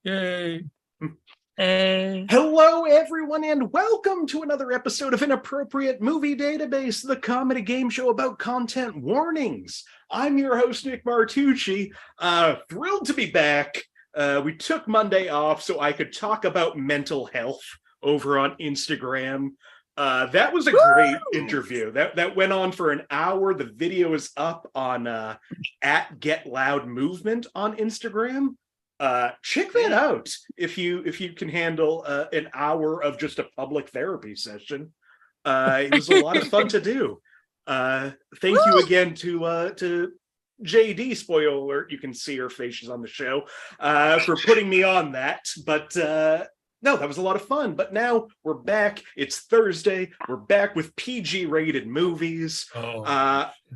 Yay. Hello, everyone, and welcome to another episode of Inappropriate Movie Database, the comedy game show about content warnings. I'm your host, Nick Martucci. Thrilled to be back. We took Monday off so I could talk about mental health over on Instagram. That was a great interview. That went on for an hour. The video is up on at Get Loud Movement on Instagram. Check that out if you can handle an hour of just a public therapy session. It was a lot of fun to do. Thank you again to JD, spoiler alert, you can see her face, she's on the show, for putting me on that. But no, that was a lot of fun. But now we're back. It's Thursday. We're back with PG rated movies.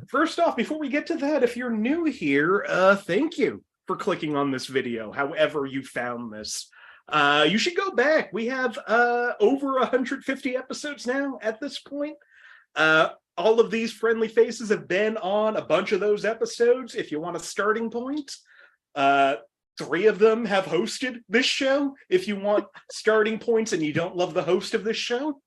First off, before we get to that, if you're new here, thank you for clicking on this video, however you found this. You should go back. We have over 150 episodes now at this point. All of these friendly faces have been on a bunch of those episodes. If you want a starting point, 3 of them have hosted this show. If you want starting points and you don't love the host of this show.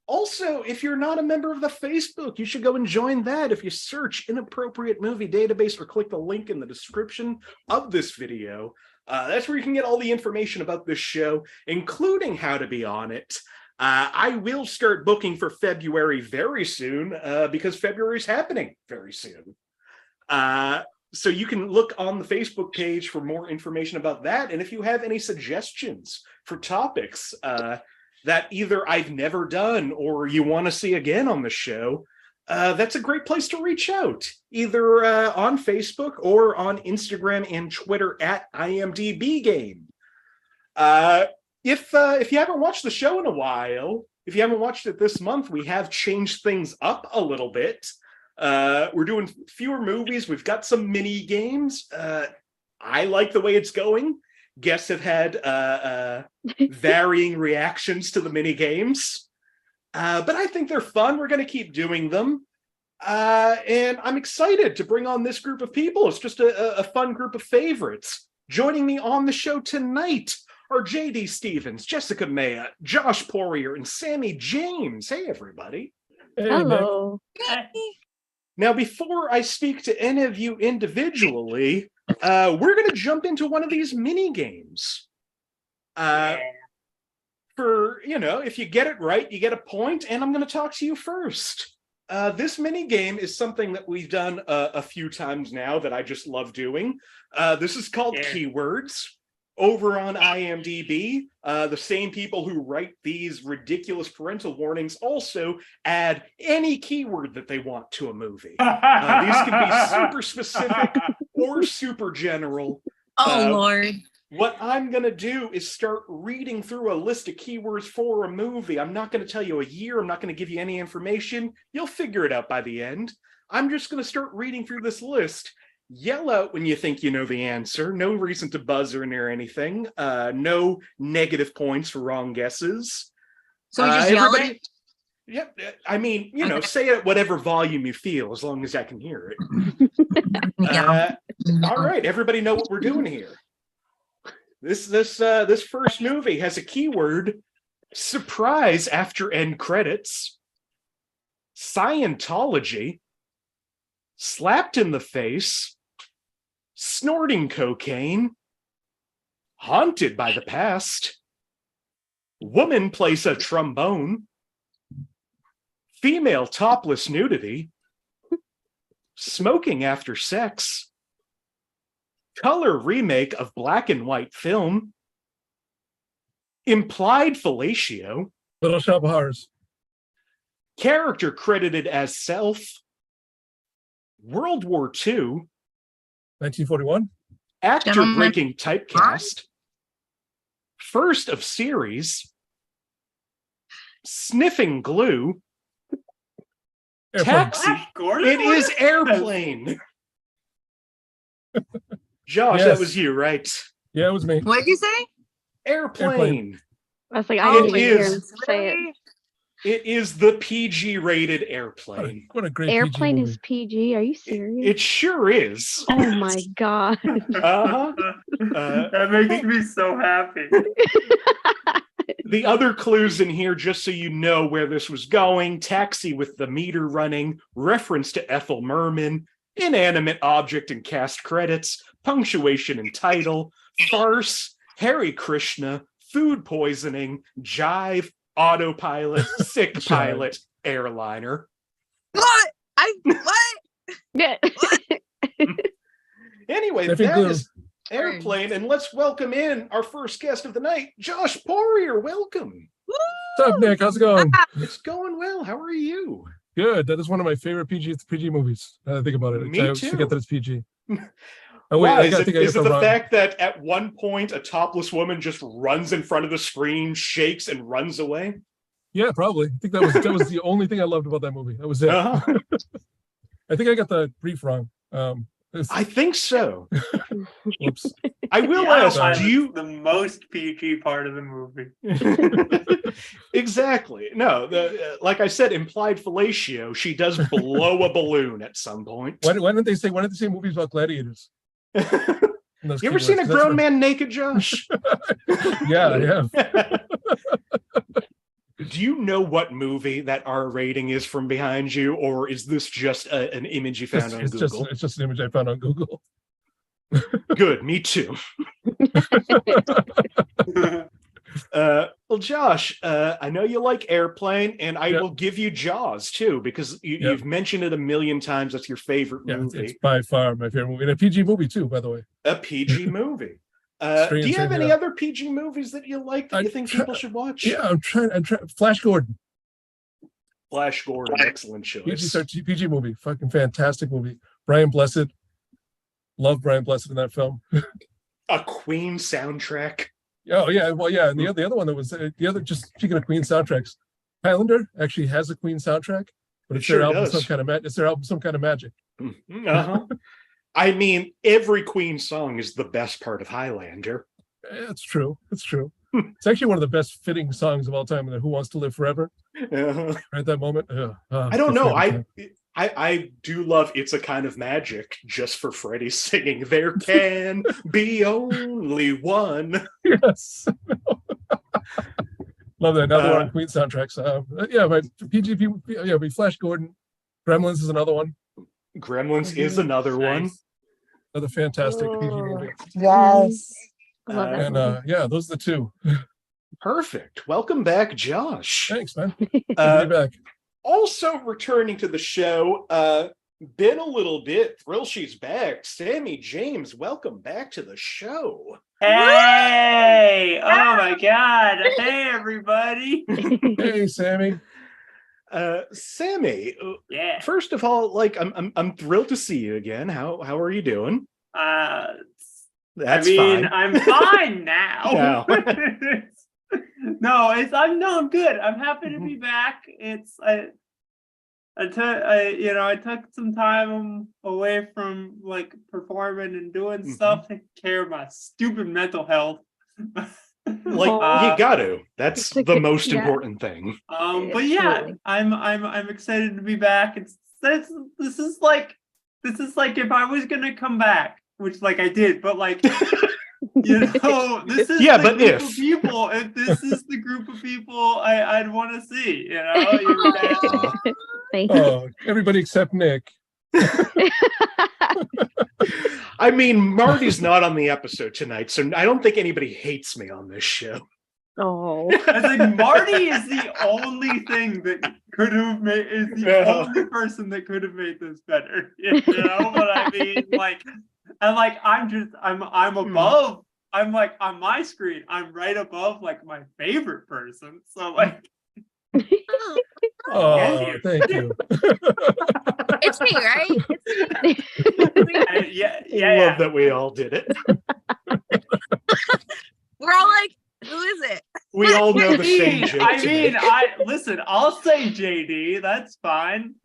Also, if you're not a member of the Facebook, you should go and join that. If you search Inappropriate Movie Database or click the link in the description of this video, that's where you can get all the information about this show, including how to be on it. I will start booking for February very soon, because February is happening very soon. So you can look on the Facebook page for more information about that. And if you have any suggestions for topics, that either I've never done or you want to see again on the show, that's a great place to reach out, either on Facebook or on Instagram and Twitter at IMDbGame. If you haven't watched the show in a while, if you haven't watched it this month, we have changed things up a little bit. We're doing fewer movies. We've got some mini games. I like the way it's going. Guests have had varying reactions to the mini games, but I think they're fun. We're going to keep doing them, and I'm excited to bring on this group of people. It's just a fun group of favorites. Joining me on the show tonight are JD Stephans, Jessica Mayotte, Josh Poirier, and Sammie James. Hey, everybody. Hey, Hello. Now, before I speak to any of you individually, we're going to jump into one of these mini games. For, if you get it right, you get a point, and I'm going to talk to you first. This mini game is something that we've done a few times now that I just love doing. This is called Keywords. Over on IMDb, the same people who write these ridiculous parental warnings also add any keyword that they want to a movie. These can be super specific or super general. Lord. What I'm going to do is start reading through a list of keywords for a movie. I'm not going to tell you a year. I'm not going to give you any information. You'll figure it out by the end. I'm just going to start reading through this list. Yell out when you think you know the answer. No reason to buzz or anything. No negative points for wrong guesses. So we just yell it? Yep. I mean, say it at whatever volume you feel, as long as I can hear it. All right, everybody know what we're doing here. This first movie has a keyword: surprise after end credits, Scientology, slapped in the face, snorting cocaine, haunted by the past, woman plays a trombone, female topless nudity, smoking after sex, color remake of black and white film, implied fellatio, Little Shop of Horrors, character credited as self, World War II, 1941, actor breaking typecast, first of series, sniffing glue, Airplane. taxi. It is Airplane. Josh, Yes. that was you, right? Yeah, it was me. What did you say? Airplane. I was like, Oh, I didn't it even hear is. him say it. It is the PG-rated Airplane. What a great Airplane PG movie. is PG. Are you serious? It sure is. Oh my god. Uh-huh. That makes me so happy. The other clues in here, just so you know where this was going: taxi with the meter running, reference to Ethel Merman, inanimate object and cast credits, punctuation and title, farce, Hare Krishna, food poisoning, jive, autopilot, sick Jive. pilot, airliner. What? What? Yeah. Anyway, Definitely that clue. is Airplane, and let's welcome in our first guest of the night, Josh Poirier. Welcome. What's up, Nick? How's it going? It's going well. How are you? Good. That is one of my favorite PG movies. Now that I think about it. Me I too. forget that it's PG. Oh, wait, Why? I Is think it the wrong. fact that at one point a topless woman just runs in front of the screen, shakes, and runs away? Yeah, probably. I think that was the only thing I loved about that movie. That was it. Uh-huh. I think I got the brief wrong. I think so. Whoops. I will Yeah, ask, but do you... it's the most PG part of the movie? Exactly. No, like I said, implied fellatio. She does blow a balloon at some point. Why didn't they say movies about gladiators? You ever seen a grown man naked, Josh? Yeah, I have. Do you know what movie that R rating is from behind you, or is this just an image you found on Google? It's just an image I found on Google. Good, me too. Well, Josh, I know you like Airplane, and I Yep. will give you Jaws too, because you've mentioned it a million times. That's your favorite Yeah, movie. it's by far my favorite movie. And a PG movie too, by the way. A PG movie. Do you have any other PG movies that you like that you think people should watch? Yeah, I'm trying. Flash Gordon. Flash Gordon, excellent choice. PG movie. Fucking fantastic movie. Brian Blessed. Love Brian Blessed in that film. A Queen soundtrack. Oh yeah, well yeah, and the other one that was just speaking of Queen soundtracks, Highlander actually has a Queen soundtrack, but it's Sure their album does. it's their album Some Kind of Magic. Uh-huh. I mean, every Queen song is the best part of Highlander. It's true. It's true. It's actually one of the best fitting songs of all time. Who Wants to Live Forever? Uh-huh. Right at that moment. I don't know. I do love It's a Kind of Magic just for Freddie singing There Can Be Only One. Yes. Love that. Another one on Queen soundtracks. Yeah, but we Flash Gordon. Gremlins is another one. Gremlins is another one. Another fantastic PG movie. Yes. I love that And movie. yeah, those are the two. Perfect. Welcome back, Josh. Thanks, man. Good to be back. Also returning to the show, been a little bit. Thrill she's back. Sammie James, welcome back to the show. Hey! Oh my God! Hey, everybody! Hey, Sammy. Sammie, Yeah. first of all, like I'm thrilled to see you again. How are you doing? That's fine. I'm fine now. No. I'm good. I'm happy to be back. I took some time away from like performing and doing stuff to take care of my stupid mental health. Like you got to. That's It's the most yeah. important thing. But yeah, Absolutely. I'm excited to be back. This is like if I was gonna come back, which like I did, but like this is Yeah, the but group if. of people. If this is the group of people I'd want to see, you guys. Thank you. Oh, everybody except Nick. I mean, Marty's not on the episode tonight, so I don't think anybody hates me on this show. Oh. I think Marty is the only thing that could have made only person that could have made this better. You know what I mean? I'm above. I'm like on my screen. I'm right above like my favorite person. So like. Oh, thank you. It's me, right? I love that we all did it. We're all like, who is it? We all know the same joke. Listen. I'll say JD. That's fine.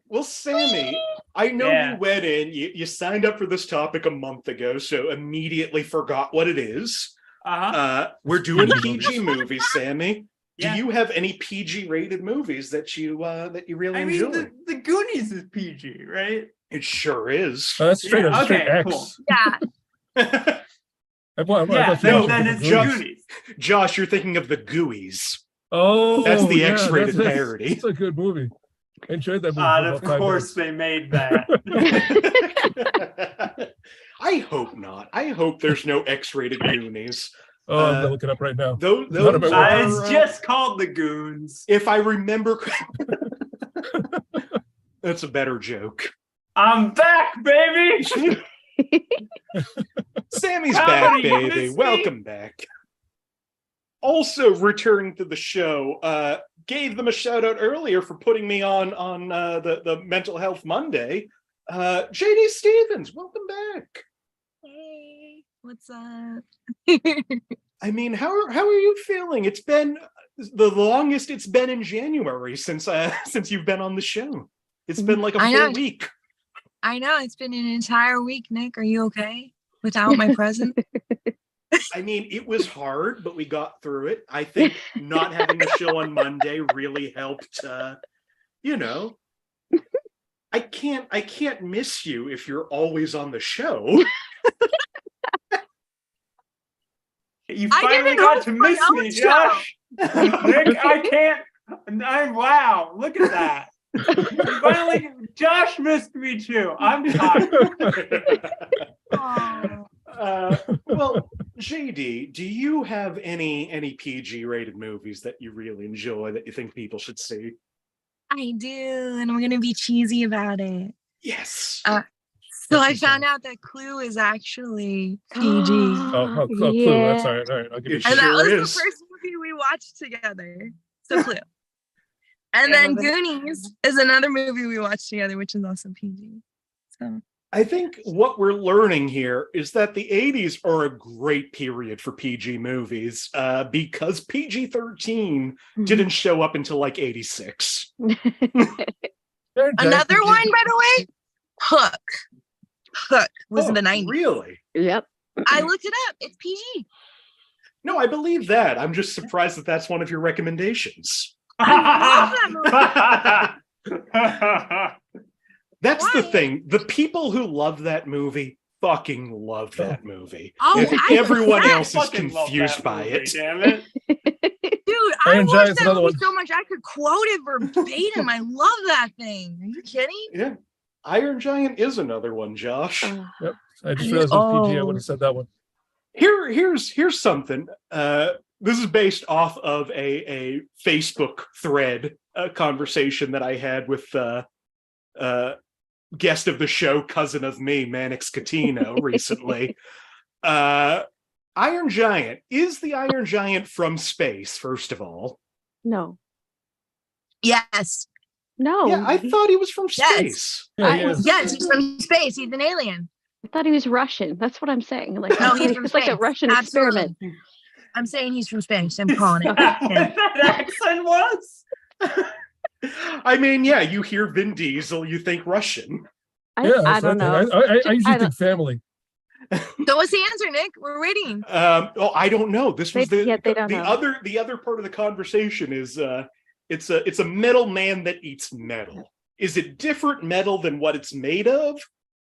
Well, Sammie, I know Yeah. you went in. You signed up for this topic a month ago, so immediately forgot what it is. We're doing PG movies, Sammy. Yeah. Do you have any PG rated movies that you really I mean, enjoy? the Goonies is PG, right? It sure is. That's straight, Yeah, straight okay, X. cool. Yeah. Yeah, no, then but it's Josh- Goonies. Josh, you're thinking of the Gooey's. Oh, That's the yeah, X-rated that's- parody. It's a good movie. I enjoyed that movie. And for of about 5 course minutes. they made that. I hope not. I hope there's no X-rated Goonies. Oh, I'm gonna look it up right now. Those None of it are, It's just called the Goons. if I remember. That's a better joke. I'm back, baby. Sammy's Comedy, back, you baby. missed me? Welcome back. Also returning to the show, gave them a shout out earlier for putting me on the Mental Health Monday. JD Stephans, welcome back. Hey, what's up? I mean, how are you feeling? It's been the longest it's been in January since you've been on the show. It's been like a I full know. week. I know it's been an entire week, Nick. Are you okay without my presence? I mean, it was hard, but we got through it. I think not having a show on Monday really helped. I can't miss you if you're always on the show. You I finally didn't got host to my miss own me, show. Josh. Nick, I can't. Wow, look at that. You finally, Josh missed me too. I'm tired. Aw. Well, JD, do you have any PG rated movies that you really enjoy that you think people should see? I do, and I'm gonna be cheesy about it. Yes. So I found out that Clue is actually PG. Oh, Clue. That's all right. All right, I'll give you. It And that sure was is. the first movie we watched together. So Clue. And then Goonies is another movie we watched together, which is also PG. So I think what we're learning here is that the 80s are a great period for PG movies because PG-13 didn't show up until like 86. another one, by the way, Hook. Hook was in the 90s. Really? Yep. I looked it up. It's PG. No, I believe that. I'm just surprised that that's one of your recommendations. I That's the Why? thing. The people who love that movie fucking love that movie. Oh, And I everyone bet. else is Fucking love confused that by movie, it. Damn it. Dude, I Iron watched Giant's that another movie one. so much I could quote it verbatim. I love that thing. Are you kidding? Yeah. Iron Giant is another one, Josh. I just realized it was PG. I Oh. would have said that one. Here's something. This is based off of a Facebook thread, a conversation that I had with guest of the show, cousin of me, Manix Catino, recently. Iron Giant. Is the Iron Giant from space, first of all? No. Yes. No. Yeah, I thought he was from Yes. space. Yeah, he is. Yes, he's from space. He's an alien. I thought he was Russian. That's what I'm saying. Like, No, he's from it's like a space. Russian Absolutely. experiment. I'm saying he's from space. I'm calling it. What that accent was? I mean, yeah, you hear Vin Diesel, you think Russian. Yeah, I that's don't that thing. know. I usually I don't- think family. So what's the answer, Nick? We're waiting. I don't know. This was They don't know. the other part of the conversation is it's a metal man that eats metal. Is it different metal than what it's made of?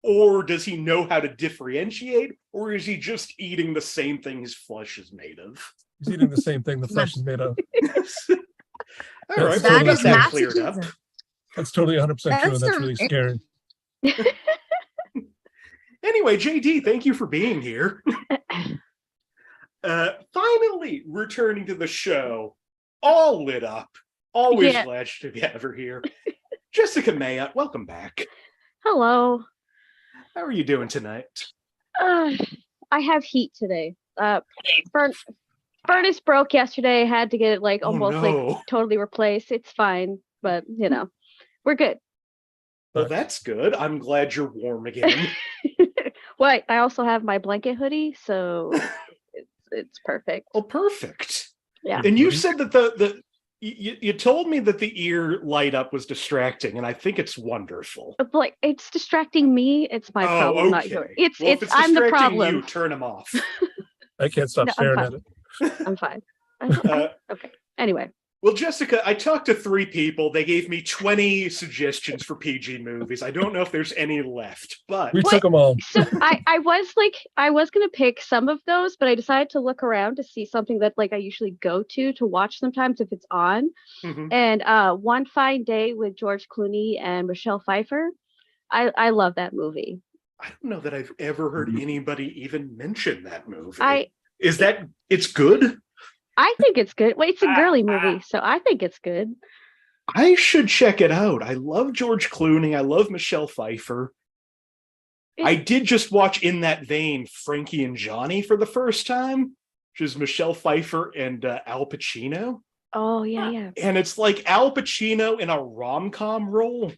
Or does he know how to differentiate? Or is he just eating the same thing his flesh is made of? He's eating the same thing the flesh is made of. All right, That well, we got is that cleared up. masochism. That's totally 100% true, and That's that's a- really scary. Anyway, JD, thank you for being here. Finally returning to the show, all lit up. Always Yeah. glad to have her here. Jessica Mayotte, welcome back. Hello. How are you doing tonight? I have heat today. Furnace broke yesterday. Had to get it like Oh, almost no. like totally replaced. It's fine, but you know, we're good. Well, that's good. I'm glad you're warm again. Wait, I also have my blanket hoodie, so it's perfect. Oh, perfect. Yeah. And you said that you told me that the ear light up was distracting, and I think it's wonderful. Like it's distracting me. It's my problem, not yours. It's Well, if it's I'm the distracting problem. You turn them off. I can't stop No, I'm staring fine. at it. I'm fine. Okay. Anyway, Well, Jessica, I talked to 3 people. They gave me 20 suggestions for PG movies. I don't know if there's any left, but We What? took them all. so I was gonna pick some of those, but I decided to look around to see something that like I usually go to watch sometimes if it's on. Mhm. And One Fine Day with George Clooney and Michelle Pfeiffer. I love that movie. I don't know that I've ever heard anybody even mention that movie. It's good? I think it's good. Well, it's a girly movie, so I think it's good. I should check it out. I love George Clooney. I love Michelle Pfeiffer. I did just watch in that vein Frankie and Johnny for the first time, which is Michelle Pfeiffer and Al Pacino. Oh yeah. And it's like Al Pacino in a rom-com role.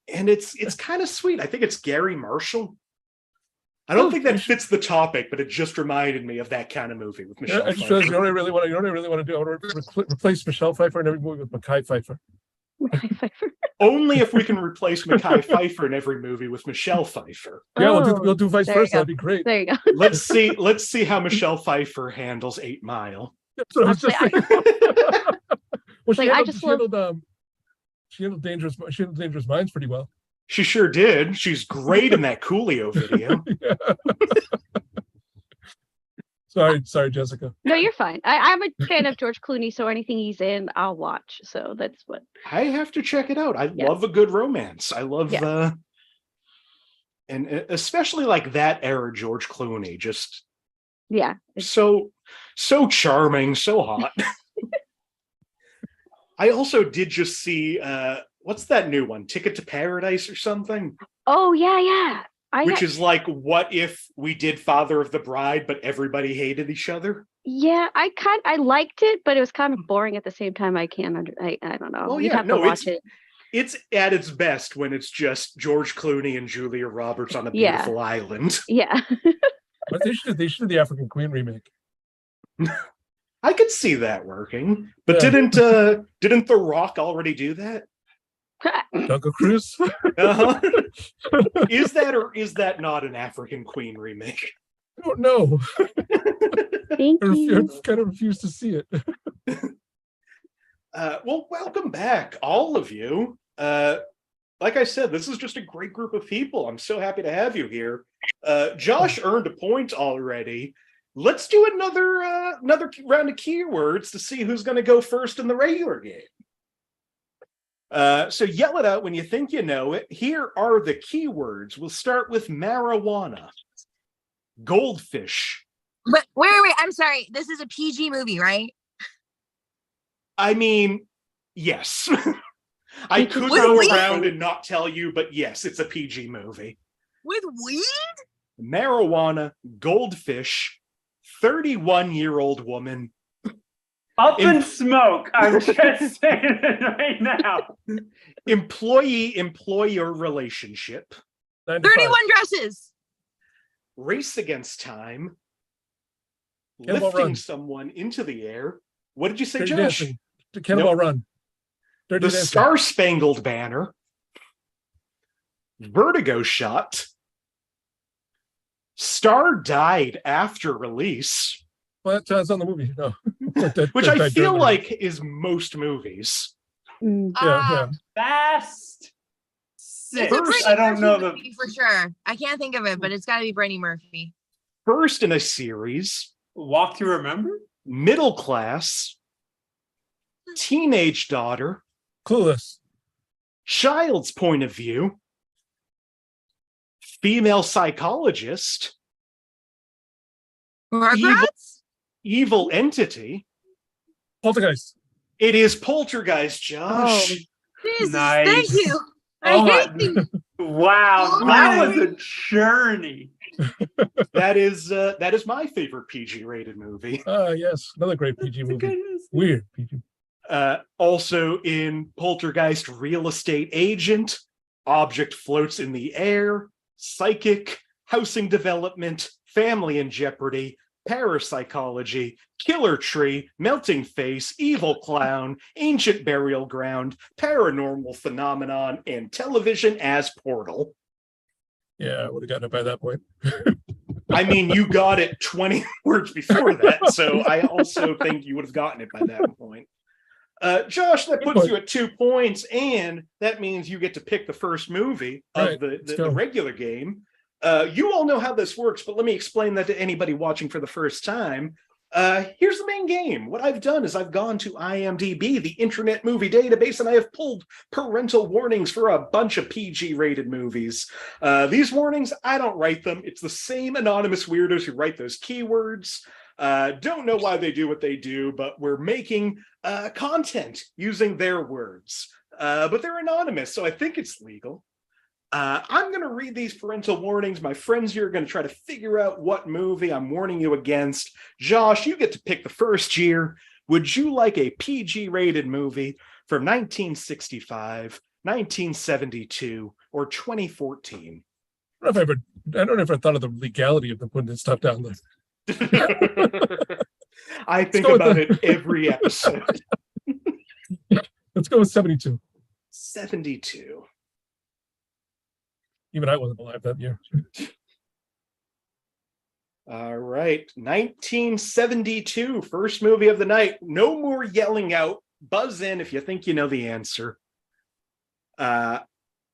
And it's kind of sweet. I think it's Gary Marshall. I don't think that fits the topic, but it just reminded me of that kind of movie with Michelle I just Pfeiffer. realized you know what I really want to do? I want to replace Michelle Pfeiffer in every movie with Mackay Pfeiffer. Pfeiffer. Only if we can replace Mackay Pfeiffer in every movie with Michelle Pfeiffer. Yeah, Oh, we'll do vice there you versa. go. That'd be great. There you go. Let's see how Michelle Pfeiffer handles 8 Mile. That's what I was just Honestly, thinking. Well, Like, I just love- she handled Dangerous Minds pretty well. She sure did. She's great in that Coolio video. Sorry, Jessica. No, you're fine. I'm a fan of George Clooney, so anything he's in, I'll watch. So that's what. I have to check it out. I Yeah. love a good romance. I love Yeah. And especially like that era George Clooney, just Yeah. so charming, so hot. I also did just see what's that new one? Ticket to Paradise or something? Oh yeah. Which is like, what if we did Father of the Bride, but everybody hated each other? Yeah, I liked it, but it was kind of boring at the same time. I don't know. Well, You'd yeah, have no, to watch it. It's at its best when it's just George Clooney and Julia Roberts on a Yeah. beautiful island. Yeah. But they should do the African Queen remake. I could see that working, but Yeah. didn't The Rock already do that? Jungle Cruise. Uh-huh. Is that or is that not an African Queen remake? I don't know. Thank I you. kind of refuse to see it. Well, welcome back, all of you. Like I said, this is just a great group of people. I'm so happy to have you here. Josh earned a point already. Let's do another round of keywords to see who's going to go first in the regular game. So yell it out when you think you know it. Here are the keywords. We'll start with marijuana, goldfish. But wait, I'm sorry. This is a PG movie, right? I mean, yes. I could With go weed? around and not tell you, but yes, it's a PG movie. With weed? Marijuana, goldfish, 31-year-old woman, Up in smoke. I'm just saying it right now. employee-employer relationship, 95. 31 dresses. race against time, Cannonball lifting Run. someone into the air. What did you say, Dirty Josh? Dancing. Cannonball Run. Dirty The Dancing. Star-Spangled Banner, Vertigo Shot, Star died after release, Well, that's on the movie. No. which I feel like is most movies. Mm. Yeah. Fast It's Six. a Brittany I don't Murphy know the movie for sure. I can't think of it, but it's got to be Brittany Murphy. First in a series, Walk to Remember. middle class, teenage daughter, Clueless. child's point of view, female psychologist, Rugrats? evil entity. Poltergeist. It is Poltergeist, Josh. Jesus, Nice. thank you. I Oh, hate you. Wow, Oh, that my. was a journey. That is my favorite PG rated movie. Yes. Another great PG movie. Goodness. Weird PG. Also in Poltergeist, real estate agent, object floats in the air, psychic, housing development, family in jeopardy, parapsychology, killer tree, melting face, evil clown, ancient burial ground, paranormal phenomenon, and television as portal. Yeah, I would have gotten it by that point. I mean, you got it 20 words before that, so I also think you would have gotten it by that point. Josh, that puts you at 2 points, and that means you get to pick the first movie of the regular game. You all know how this works, but let me explain that to anybody watching for the first time. Here's the main game. What I've done is I've gone to IMDb, the Internet Movie Database, and I have pulled parental warnings for a bunch of PG-rated movies. These warnings, I don't write them. It's the same anonymous weirdos who write those keywords. Don't know why they do what they do, but we're making content using their words. But they're anonymous, so I think it's legal. I'm going to read these parental warnings. My friends here are going to try to figure out what movie I'm warning you against. Josh, you get to pick the first year. Would you like a PG-rated movie from 1965, 1972, or 2014? I don't ever thought of the legality of them putting this stuff down there. I think about it every episode. Let's go with 72. 72. Even I wasn't alive that year. All right. 1972, first movie of the night. No more yelling out. Buzz in if you think you know the answer.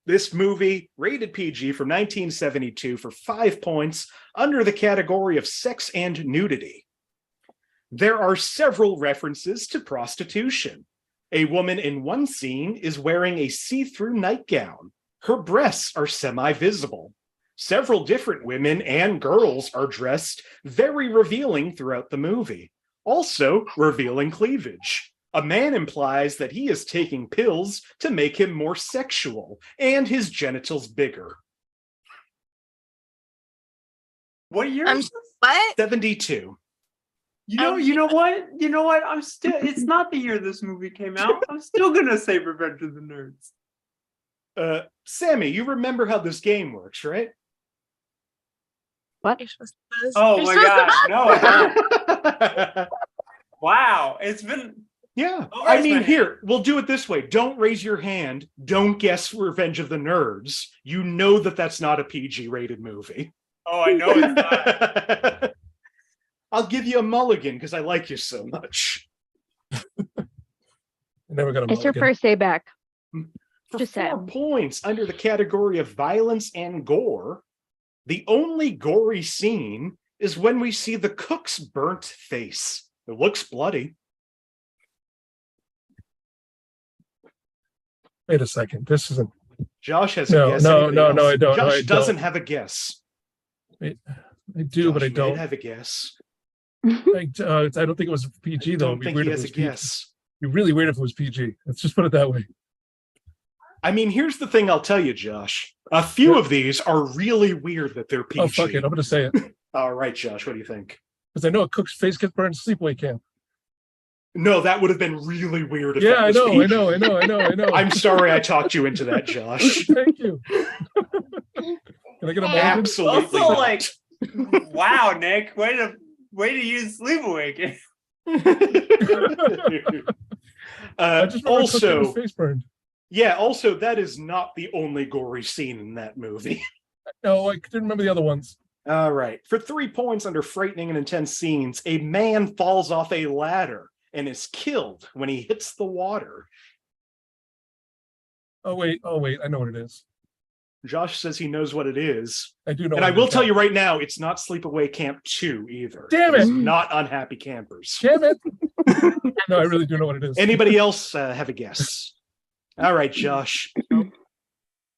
This movie, rated PG from 1972 for 5 points under the category of sex and nudity. There are several references to prostitution. A woman in one scene is wearing a see-through nightgown. Her breasts are semi-visible. Several different women and girls are dressed very revealing throughout the movie, also revealing cleavage. A man implies that he is taking pills to make him more sexual and his genitals bigger. What year? What? 72. You know what? I'm still. It's not the year this movie came out. I'm still gonna say Revenge of the Nerds. Sammie, you remember how this game works, right? What? Oh my god, no, I don't. Wow, it's been. Yeah, I mean, here, we'll do it this way. Don't raise your hand. Don't guess Revenge of the Nerds. You know that that's not a PG-rated movie. Oh, I know it's not. I'll give you a mulligan because I like you so much. Never got a It's your mulligan. first day back. For Just 4 saying. points under the category of violence and gore, the only gory scene is when we see the cook's burnt face. It looks bloody. Wait a second. This isn't. Josh has No, a guess. no, Anybody no, else? no, I don't. Josh No, I doesn't don't. have a guess. I do, but I Josh don't. might have a guess. I don't think it was PG I though. don't It'd be think weird he if it has was a PG. guess. It'd be really weird if it was PG. Let's just put it that way. I mean, here's the thing I'll tell you, Josh. A few of these are really weird that they're PG. Oh fuck it, I'm gonna say it All right, Josh, what do you think? because I know a cook's face gets burned in sleepaway camp. No, that would have been really weird if Yeah, that I was know, PG. I know. I'm sorry I talked you into that, Josh. Thank you. Can I get a mulligan? Absolutely. Also, not. like, wow, Nick, way to use Sleepaway Camp. I just remember Cook getting his Also, face burned. yeah, also, that is not the only gory scene in that movie. No, I didn't remember the other ones. All right. For 3 points under frightening and intense scenes, a man falls off a ladder and is killed when he hits the water. Oh wait, I know what it is. Josh says he knows what it is. I do know. And I will tell you right now, it's not Sleepaway Camp 2 either. Damn it. It's not Unhappy Campers. Damn it. No, I really do know what it is. Anybody else have a guess? All right, Josh.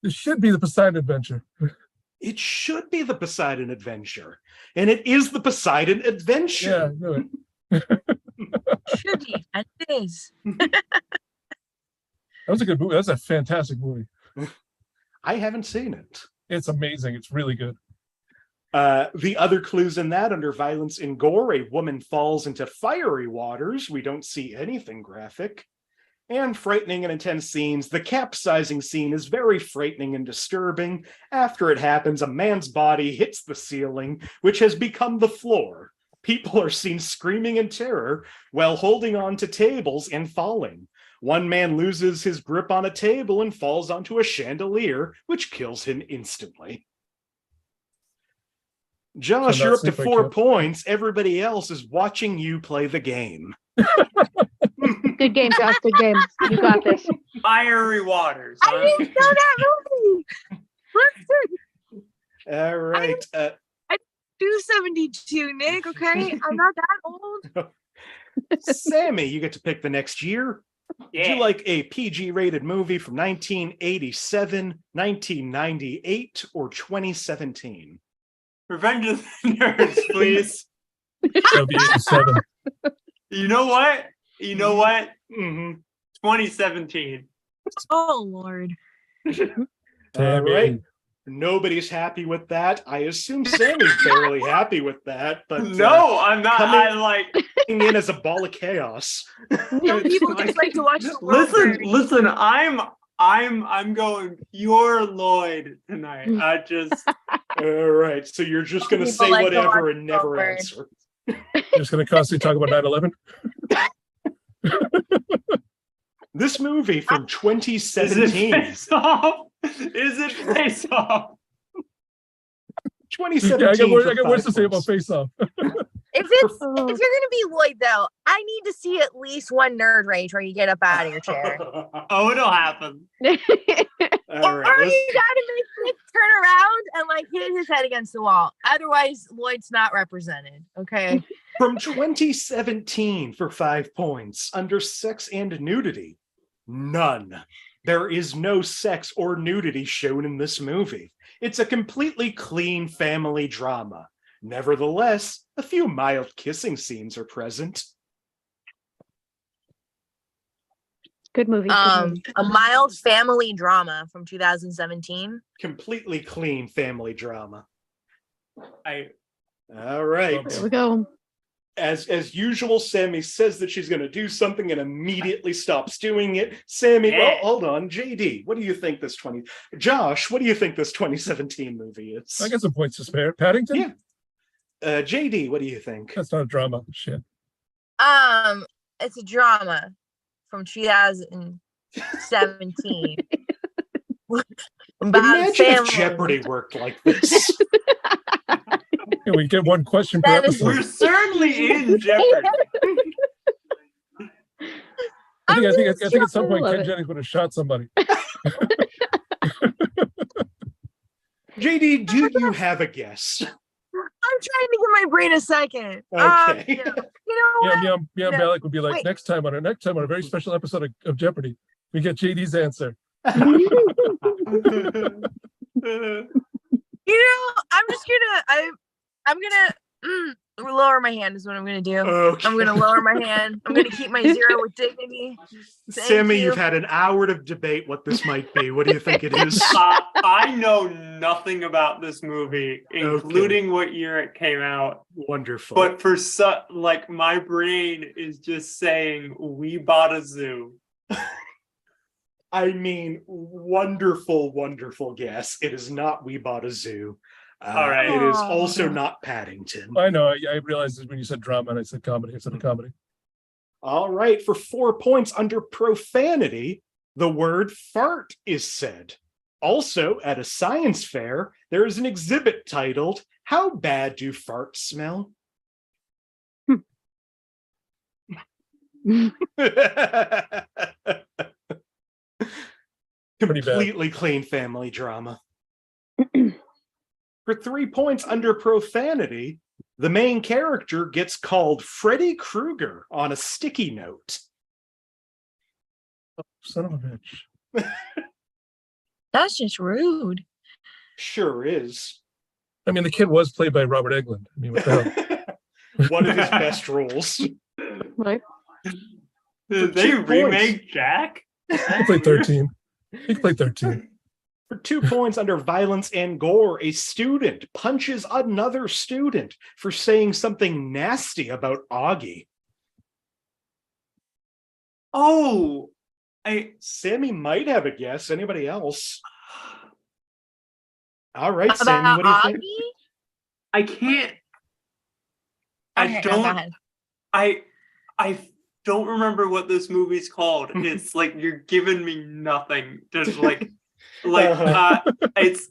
This should be the Poseidon Adventure. It should be the Poseidon Adventure. And it is the Poseidon Yeah, Adventure. I knew it. Should be. And it is. That was a good movie. That's a fantastic movie. I haven't seen it. It's amazing. It's really good. The other clues in that, under violence and gore, a woman falls into fiery waters. We don't see anything graphic. And frightening and intense scenes. The capsizing scene is very frightening and disturbing. After it happens, a man's body hits the ceiling, which has become the floor. People are seen screaming in terror while holding on to tables and falling. One man loses his grip on a table and falls onto a chandelier, which kills him instantly. Josh, So you're up not to sleep, 4 Rachel. points. Everybody else is watching you play the game. Good game, Josh. Good game. You got this. Fiery waters. I didn't know that movie. Listen, All right. 272, Nick. Okay, I'm not that old. Sammie, you get to pick the next year. Would Yeah. you like a PG-rated movie from 1987, 1998, or 2017? Revenge of the Nerds, please. That'll be 87. You know what? You know what? Mm-hmm. 2017. Oh Lord. All Tammy. right. Nobody's happy with that. I assume Sammie's fairly happy with that, but No, I'm not. coming- I like. coming in as a ball of chaos. Some people just like to watch the world burn. Listen. I'm going pure Lloyd tonight. I just. All right, so you're just going to People say like to whatever watch and never Melbourne. answer. Just going to constantly talk about 9/11. This movie from Is it 2017. face off? Is it face off? 2017. Yeah, I got for words to 5 say about points. Face Off. If it's Oh. if you're gonna be Lloyd though, I need to see at least one nerd rage where you get up out of your chair. Oh, it'll happen. All Or right, let's- you gotta make Nick turn around and like hit his head against the wall. Otherwise, Lloyd's not represented. Okay. From 2017 for 5 points, under sex and nudity. None. There is no sex or nudity shown in this movie. It's a completely clean family drama. Nevertheless, a few mild kissing scenes are present. Good movie. Good movie. A mild family drama from 2017. Completely clean family drama. I All right. There we go. As usual, Sammie says that she's going to do something and immediately stops doing it. Sammie, Yeah. hold on. JD, what do you think this Josh, what do you think this 2017 movie is? I got some points to spare. Paddington? Yeah. JD, what do you think? That's not a drama. Shit. It's a drama from 2017. About Imagine if family. Jeopardy worked like this. Yeah, we get one question per That is- episode. we're certainly in jeopardy. I think at some point love Ken it. Jennings would have shot somebody. JD, do you have a guess? I'm trying to give my brain a second. Okay. You know Yeah, what? Meow No. Balak would be like, Wait. next time on a very special episode of Jeopardy, we get JD's answer. You know, I'm just gonna I'm gonna lower my hand is what I'm gonna do. Okay. I'm gonna lower my hand. I'm gonna keep my zero with dignity. Thank Sammie, you. you've had an hour to debate what this might be. What do you think it is? I know nothing about this movie, including what year it came out. Wonderful. But for like my brain is just saying, "We bought a zoo." I mean, wonderful, wonderful guess. It is not We Bought a Zoo. All right. It is Aw. also not Paddington. I know. I realized this when you said drama and I said comedy. I said a comedy. All right. For 4 points under profanity, the word fart is said. Also, at a science fair, there is an exhibit titled, How Bad Do Farts Smell? Pretty bad. Completely clean family drama. For 3 points under profanity, the main character gets called Freddy Krueger on a sticky note. Son of a bitch. That's just rude. Sure is. I mean, the kid was played by Robert Englund. I mean, what the hell? One of his best roles. Right. Did For they 2 points. remake Jack? He played 13. He played 13. For 2 points under violence and gore, a student punches another student for saying something nasty about Augie. Oh, Sammie might have a guess. Anybody else? All right, Sammie, About what do you think? Augie? I can't. Okay, I go don't. ahead. I don't remember what this movie's called. It's like you're giving me nothing. Just like it's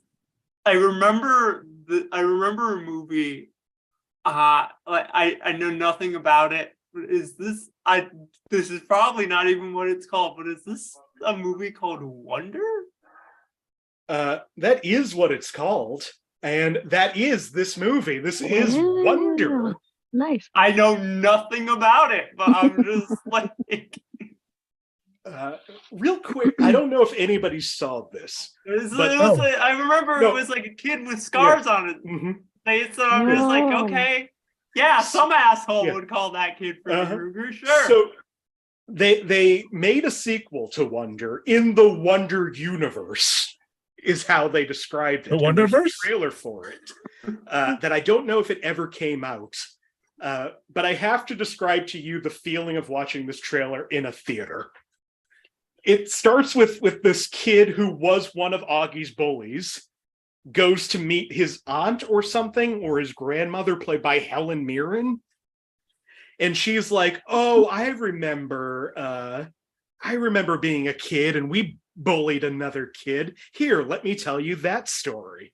I remember a movie. I know nothing about it. But this is probably not even what it's called, but is this a movie called Wonder? That is what it's called. And that is this movie. This is Wonder. Nice. I know nothing about it, but I'm just like real quick, I don't know if anybody saw this. I remember it was like a kid with scars on it. Mm-hmm. So I'm just like, okay. Yeah, some asshole Yeah. would call that kid Freddy Krueger, sure. So they made a sequel to Wonder in the Wonder universe, is how they described it. The Wonderverse? Trailer for it that I don't know if it ever came out. But I have to describe to you the feeling of watching this trailer in a theater. It starts with this kid who was one of Augie's bullies, goes to meet his aunt or something, or his grandmother, played by Helen Mirren. And she's like, oh, I remember being a kid and we bullied another kid. Here, let me tell you that story.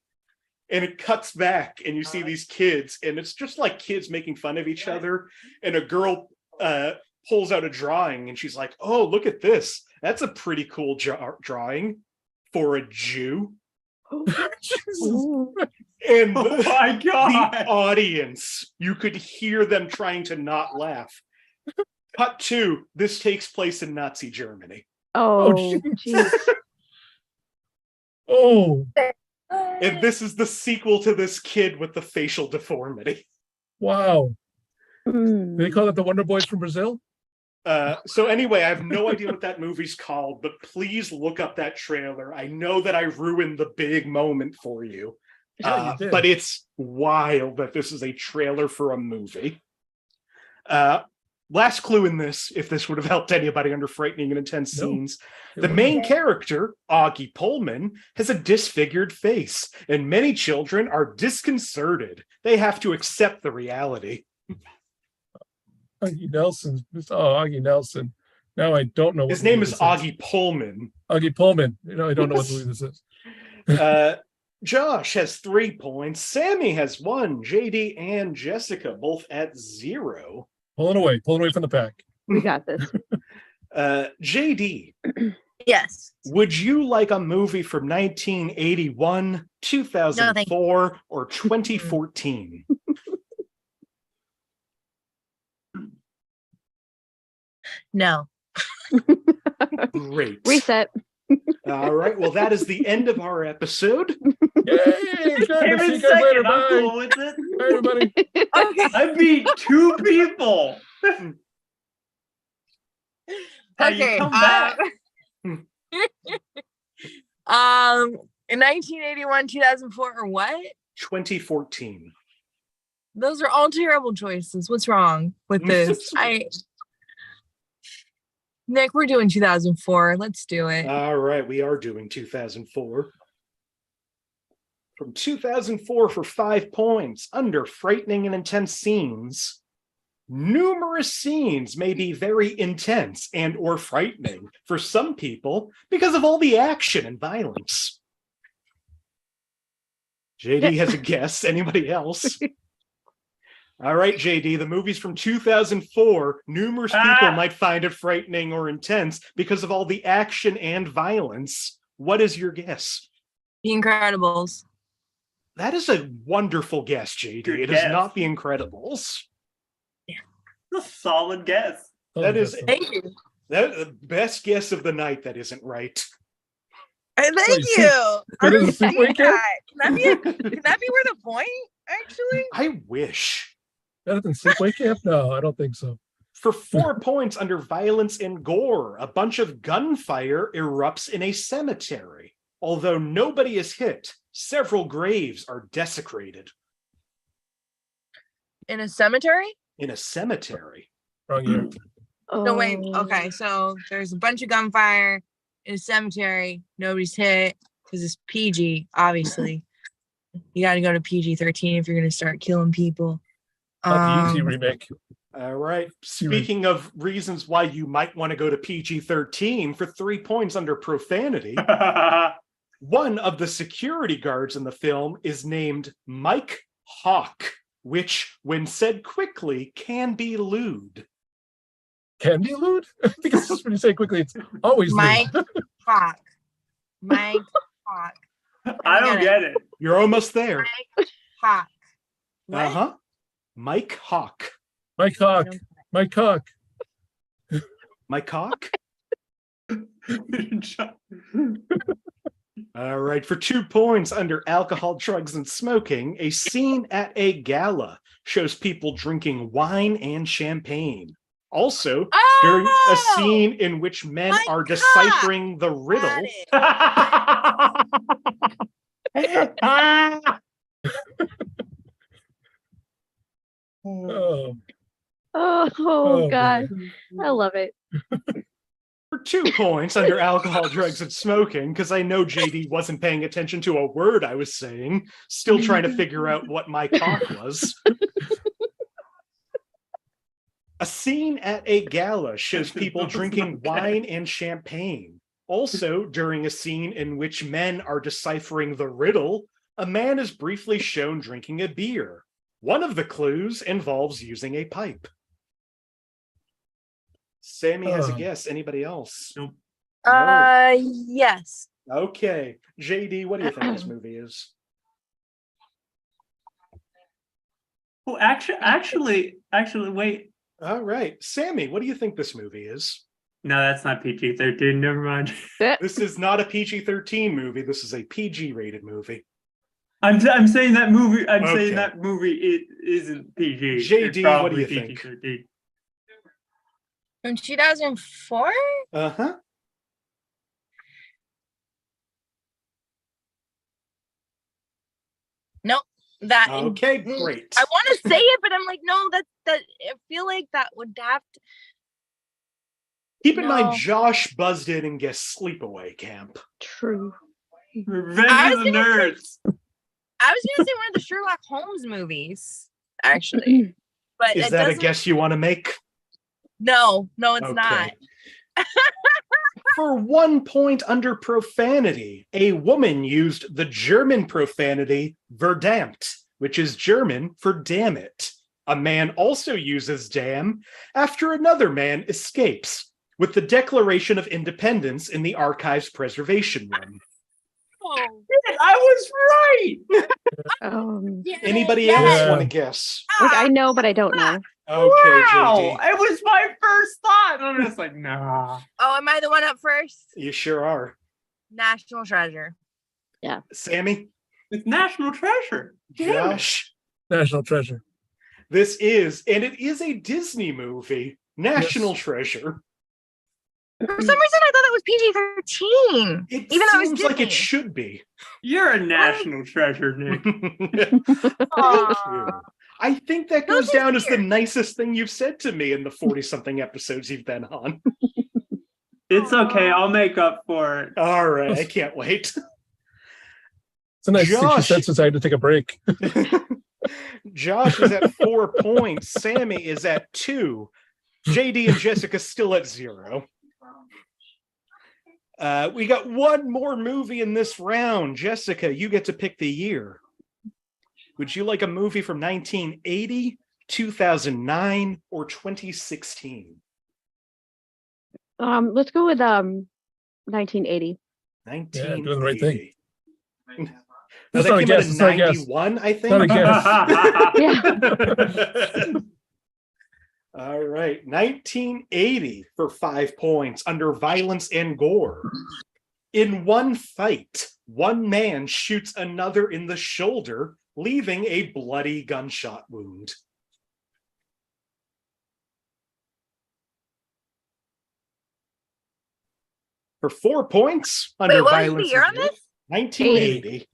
And it cuts back and you see these kids, and it's just like kids making fun of each other. And a girl pulls out a drawing and she's like, oh, look at this. That's a pretty cool drawing for a Jew. Ooh. And Oh my God. the audience, you could hear them trying to not laugh. Cut 2, this takes place in Nazi Germany. Oh, jeez. jeez. Oh, And this is the sequel to this kid with the facial deformity. wow. Hmm. They call it the Wonder Boys from Brazil? So anyway, I have no idea what that movie's called, but please look up that trailer. I know that I ruined the big moment for you. Yeah, you did. But it's wild that this is a trailer for a movie. Last clue in this, if this would have helped anybody under frightening and intense No. scenes, the main character, Augie Pullman, has a disfigured face, and many children are disconcerted. They have to accept the reality. Augie Nelson. Augie Nelson. Now I don't know. His name is Augie Pullman. Augie Pullman. You know, I don't know what movie this is. Josh has 3 points. Sammie has 1. JD and Jessica both at 0. Pulling away from the pack. We got this. JD, Yes. would you like a movie from 1981, 2004, or 2014? No. Great. Reset. All right. Well, that is the end of our episode. Yay! Good. Came See in you guys later. second. I'm Bye. cool with it. Bye, everybody. Okay. I beat 2 people. How you Okay. come back? In 1981, 2004, or what? 2014. Those are all terrible choices. What's wrong with this? Nick, we're doing 2004. Let's do it. All right. We are doing 2004. From 2004 for 5 points, under frightening and intense scenes. Numerous scenes may be very intense and or frightening for some people because of all the action and violence. JD has a guess. Anybody else? All right, JD, the movie's from 2004. Numerous people might find it frightening or intense because of all the action and violence. What is your guess? The Incredibles. That is a wonderful guess, JD. Good It is guess. not The Incredibles. A solid guess. That is Thank you. the best guess of the night. That isn't right. Thank Wait, you. that is a sequel Can again? that be worth a point, actually? I wish. Better than Sleepaway Camp? No, I don't think so. For 4 points under violence and gore, a bunch of gunfire erupts in a cemetery. Although nobody is hit, several graves are desecrated. In a cemetery? In a cemetery. Wrong year. No, wait. Oh. Okay, so there's a bunch of gunfire in a cemetery. Nobody's hit because it's PG, obviously. You got to go to PG-13 if you're going to start killing people. Not the ET remake. All right. Speaking of reasons why you might want to go to PG-13, for 3 points under profanity, One of the security guards in the film is named Mike Hawk, which, when said quickly, can be lewd. Can be lewd? Because just when you say it quickly, it's always Mike lewd. Hawk. Mike Hawk. I don't get it. You're almost there. Mike Hawk. What? Uh-huh. Mike Hawk. Mike Hawk. Mike Hawk. Mike Hawk? All right, for 2 points under alcohol, drugs, and smoking, a scene at a gala shows people drinking wine and champagne. Also, during a scene in which men my are God. deciphering the riddle, Oh, Oh God, I love it. for 2 points under alcohol, drugs, and smoking, because I know JD wasn't paying attention to a word I was saying, still trying to figure out what my cock was. A scene at a gala shows people drinking wine and champagne. Also, during a scene in which men are deciphering the riddle, a man is briefly shown drinking a beer. One of the clues involves using a pipe. Sammie has a guess. Anybody else? Nope. Yes. Okay. JD, what do you think this movie is? Well, actually, wait. All right. Sammie, what do you think this movie is? No, that's not PG-13. Never mind. This is not a PG-13 movie. This is a PG-rated movie. I'm saying that movie. I'm Okay. saying that movie. It isn't PG. JD, It's what do probably you think? PG-13. From 2004? Uh-huh. Nope. That Okay, great. I want to say it, but I'm like, no, that I feel like that would have to. Keep in mind, No. Josh buzzed in and guessed Sleepaway Camp. True. Revenge I of was the gonna say- Nerds. I was gonna say one of the Sherlock Holmes movies, actually, but Is it that a doesn't. guess you want to make? No, it's Okay. not. For 1 point under profanity, a woman used the German profanity verdammt, which is German for damn it. A man also uses damn after another man escapes, with the Declaration of Independence in the archive's preservation room. Oh, I was right. yeah, Anybody yes. else Yeah. want to guess? Like I know, but I don't know. Okay, Wow, JD. it was my first thought. I'm just like, nah. Oh, am I the one up first? You sure are. National Treasure. Sammy? It's National Treasure. Damn it. Josh? National Treasure. This is, and it is a Disney movie, National Treasure. For some reason, I thought it was PG-13. It Even though it was seems like it Disney. should be. You're a national treasure, Nick. Thank you. I think that goes Those are down as the weird. nicest thing you've said to me in the 40-something episodes you've been on. It's okay. I'll make up for it. All right, I can't wait. It's a nice thing she Josh. said since I had to take a break. Josh is at 4 points. Sammie is at 2. JD and Jessica still at 0. We got one more movie in this round. Jessica, you get to pick the year. Would you like a movie from 1980, 2009, or 2016? Let's go with 1980. 1980. doing the right thing. No, That's that not a came out guess. in It's not a guess. 91, I think. Not a guess. Yeah. All right, 1980 for 5 points under violence and gore. In one fight, one man shoots another in the shoulder, leaving a bloody gunshot wound. For 4 points under Wait, what was the violence year and on gore, this? 1980.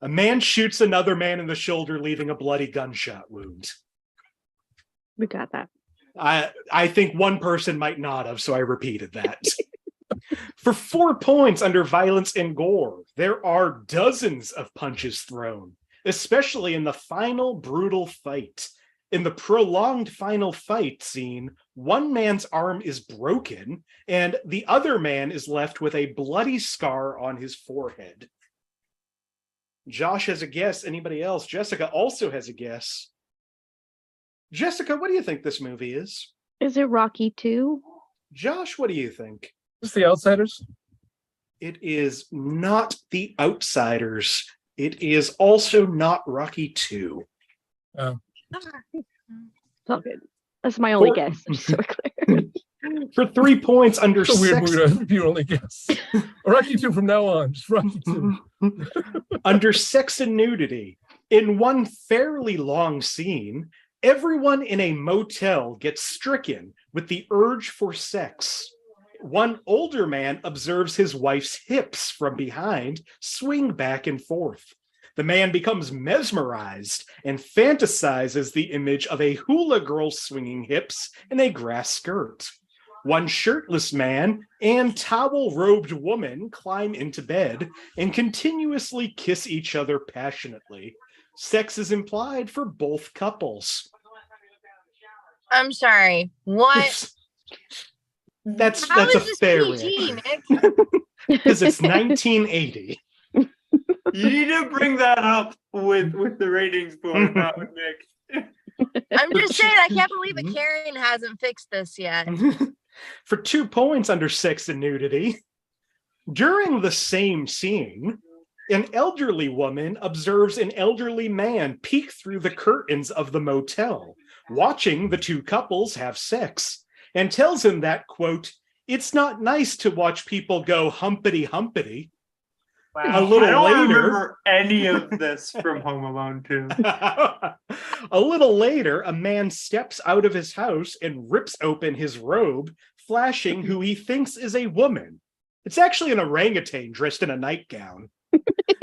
A man shoots another man in the shoulder, leaving a bloody gunshot wound. We got that. I think one person might not have, so I repeated that. For 4 points under violence and gore, there are dozens of punches thrown, especially in the final brutal fight. In the prolonged final fight scene, one man's arm is broken, and the other man is left with a bloody scar on his forehead. Josh has a guess. Anybody else? Jessica also has a guess. Jessica, what do you think this movie is? Is it Rocky 2? Josh, what do you think? It's The Outsiders. It is not The Outsiders. It is also not Rocky 2. Oh. It's all good. That's my only For- guess. Just so we're clear. For 3 points under It's a weird sex... movie to you only guess. Rocky 2 from now on. Just Rocky 2. Under sex and nudity, in one fairly long scene, everyone in a motel gets stricken with the urge for sex. One older man observes his wife's hips from behind swing back and forth. The man becomes mesmerized and fantasizes the image of a hula girl swinging hips in a grass skirt. One shirtless man and towel-robed woman climb into bed and continuously kiss each other passionately. Sex is implied for both couples. I'm sorry. What? That's How a is this fair PG, answer. Nick? Because it's 1980. You need to bring that up with the ratings board, not with Nick. I'm just saying, I can't believe that Karen hasn't fixed this yet. For 2 points under sex and nudity, during the same scene, an elderly woman observes an elderly man peek through the curtains of the motel, watching the two couples have sex, and tells him that, quote, "It's not nice to watch people go humpity humpity." Wow. A little I don't later- remember any of this from Home Alone 2. A little later, a man steps out of his house and rips open his robe, flashing who he thinks is a woman. It's actually an orangutan dressed in a nightgown.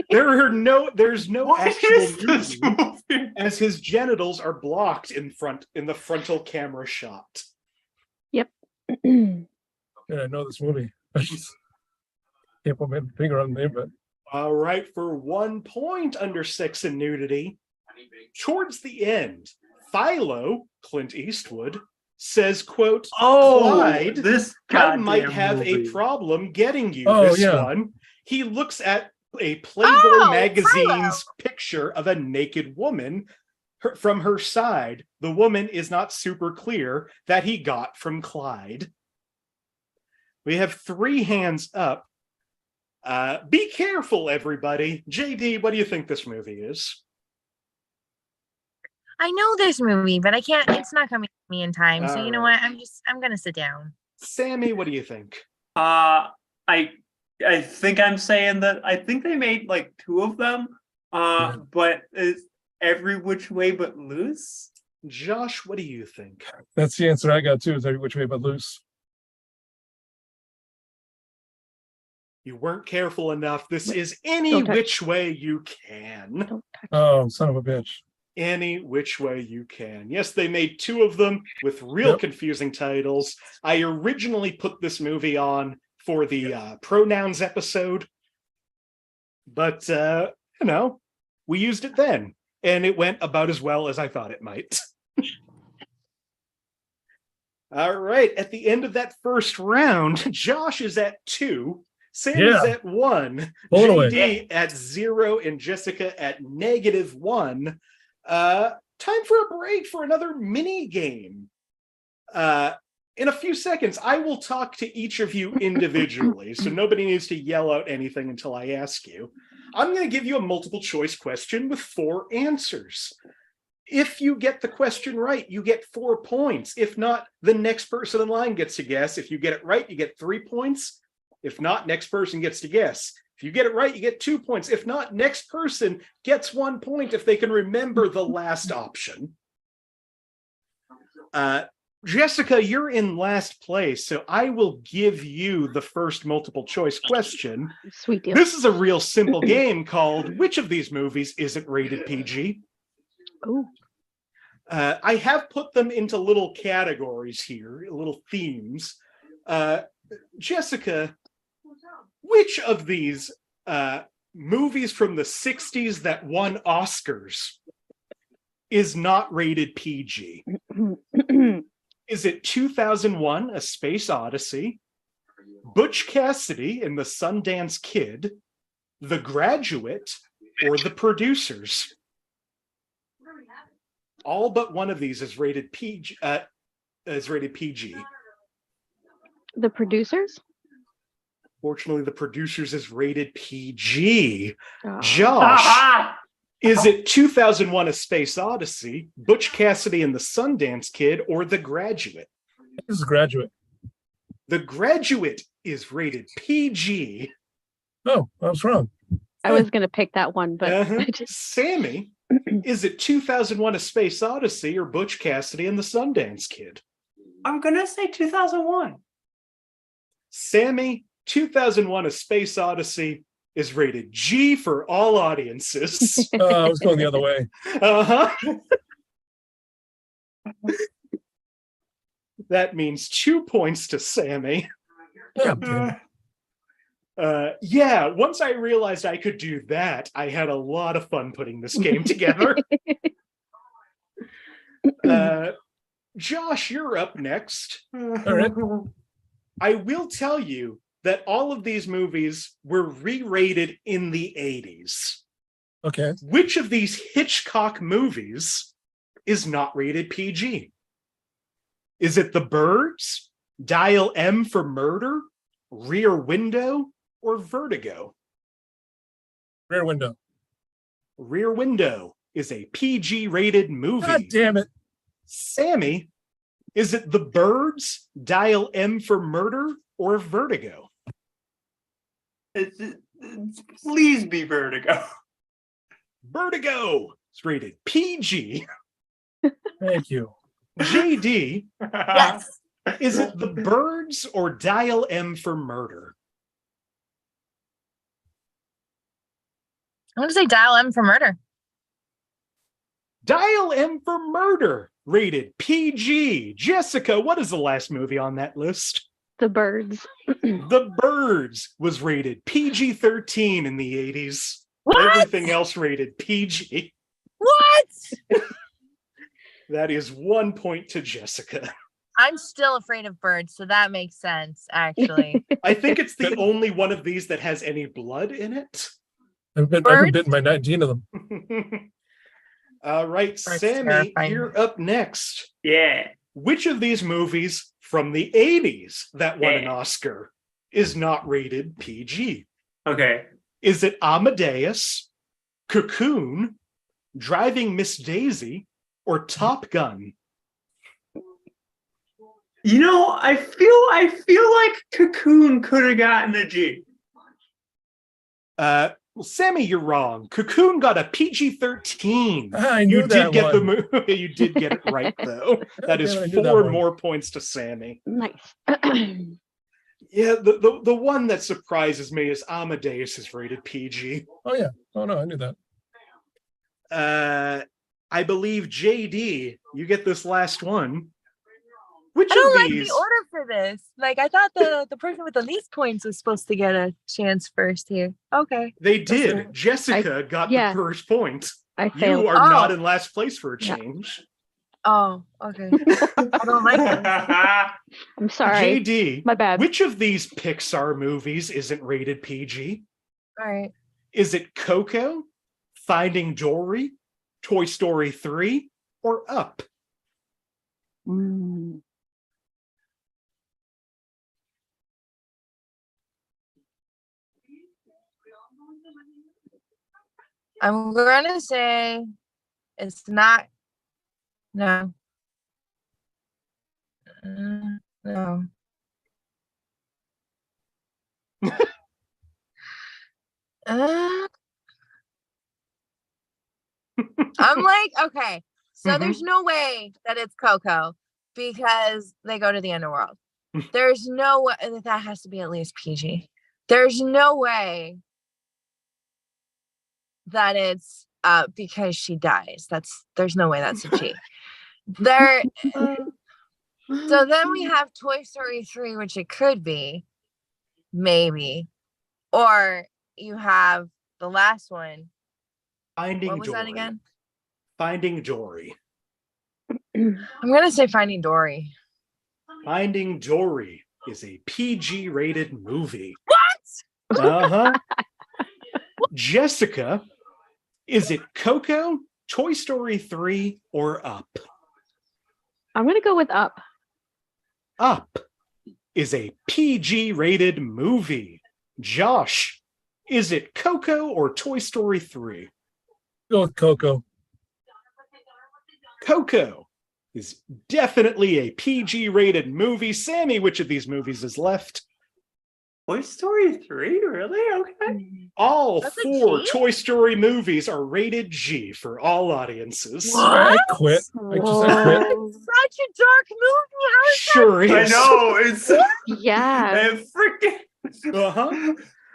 There's no What actual is this nudity, movie? as his genitals are blocked in the frontal camera shot. Yeah, I know this movie. I just can't put my finger on the name of it. All right, for 1 point under sex and nudity, towards the end, Philo, Clint Eastwood, says, quote, "Clyde, this I might goddamn have movie. a problem getting you Oh, this yeah. one." He looks at a Playboy Oh, magazine's picture of a naked woman from her side. The woman is not super clear that he got from Clyde. We have 3 hands up. Be careful, everybody. JD, what do you think this movie is? I know this movie, but I can't. It's not coming to me in time. So All you know right. what? I'm gonna sit down. Sammy, what do you think? I think I'm saying that I think they made like 2 of them. Yeah. But it's Every Which Way But Loose. Josh, what do you think? That's the answer I got too, is Every Which Way But Loose. You weren't careful enough. This is Any Don't touch. Which Way You Can. Don't touch. Oh, son of a bitch. Any Which Way You Can. Yes, they made 2 of them with real Yep. confusing titles. I originally put this movie on for the pronouns episode, but we used it then, and it went about as well as I thought it might. All right, at the end of that first round, Josh is at 2, Sam is Yeah. at 1, Pull it away. JD at 0, and Jessica at -1. Time for a break for another mini game. In a few seconds, I will talk to each of you individually, so nobody needs to yell out anything until I ask you. I'm going to give you a multiple choice question with 4 answers. If you get the question right, you get 4 points. If not, the next person in line gets to guess. If you get it right, you get 3 points. If not, next person gets to guess. If you get it right, you get 2 points. If not, next person gets 1 point if they can remember the last option. Jessica, you're in last place, so I will give you the first multiple choice question. Sweet deal. This is a real simple game called Which of These Movies Isn't Rated PG? Oh, I have put them into little categories here, little themes. Jessica, which of these movies from the 60s that won Oscars is not rated PG? Is it 2001: A Space Odyssey, Butch Cassidy and the Sundance Kid, The Graduate, or The Producers? All but one of these is rated PG. The Producers? Fortunately, The Producers is rated PG. Oh. Josh, is it 2001: A Space Odyssey, Butch Cassidy and the Sundance Kid, or The Graduate? This is Graduate. The Graduate is rated PG. Oh, I was wrong. I was going to pick that one, but I just... Sammie, is it 2001: A Space Odyssey or Butch Cassidy and the Sundance Kid? I'm gonna say 2001. Sammie, 2001: A Space Odyssey is rated G for all audiences. I was going the other way. Uh-huh. That means 2 points to Sammie. Oh, damn. Yeah, once I realized I could do that, I had a lot of fun putting this game together. Josh, you're up next. All right. I will tell you that all of these movies were re-rated in the 80s. Okay. Which of these Hitchcock movies is not rated PG? Is it The Birds, Dial M for Murder, Rear Window, or Vertigo? Rear Window. Rear Window is a PG-rated movie. God damn it. Sammie, is it The Birds, Dial M for Murder, or Vertigo? Please be Vertigo. Vertigo is rated PG. Thank you. JD, Yes. is it The Birds or Dial M for Murder? I'm gonna say Dial M for Murder. Dial M for Murder, rated PG. Jessica, what is the last movie on that list? The Birds. The Birds was rated PG-13 in the 80s. What? Everything else rated PG. What? That is 1 point to Jessica. I'm still afraid of birds, so that makes sense, actually. I think it's the only one of these that has any blood in it. I've been bitten by 19 of them. All right, That's Sammie, terrifying. you're up next. Yeah. Which of these movies from the 80s that won an Yeah. Oscar is not rated PG? Okay. Is it Amadeus, Cocoon, Driving Miss Daisy, or Top Gun? You know, I feel like Cocoon could have gotten a G. Well, Sammie, you're wrong. Cocoon got a PG-13. I knew You that did get the one. movie. You did get it right, though. That is Yeah, I knew that 4 one. more points to Sammie. Nice. Yeah, the one that surprises me is Amadeus is rated PG. Oh, yeah. Oh, no, I knew that. I believe JD, you get this last one. Which I don't of like these? the order for this. Like, I thought the person with the least points was supposed to get a chance first here. Okay. They did. Listen, Jessica got yeah. the first point. I You failed. are not Oh. in last place for a Yeah. change. Oh, okay. I don't like it. I'm sorry. JD, My bad. which of these Pixar movies isn't rated PG? All right. Is it Coco, Finding Dory, Toy Story 3, or Up? Mm. I'm gonna say it's not. No. No. Uh, I'm like, okay, so Mhm. there's no way that it's Coco because they go to the underworld. There's no way that has to be at least PG. There's no way that it's because she dies. There's no way that's a G. There. So then we have Toy Story 3, which it could be, maybe, or you have the last one. Finding What was Dory. that again? Finding Dory. I'm gonna say Finding Dory. Finding Dory is a PG-rated movie. What? Uh-huh. Jessica, is it Coco, Toy Story 3, or Up? I'm gonna go with Up. Up is a PG-rated movie. Josh, is it Coco or Toy Story 3? Go with Coco. Coco is definitely a PG-rated movie. Sammy, which of these movies is left? Toy Story 3? Really? Okay. All That's a 4 G? Toy Story movies are rated G for all audiences. I quit. I quit. Whoa. Such a dark movie. How is Sure is. I know. It's Yeah. freaking. Uh-huh.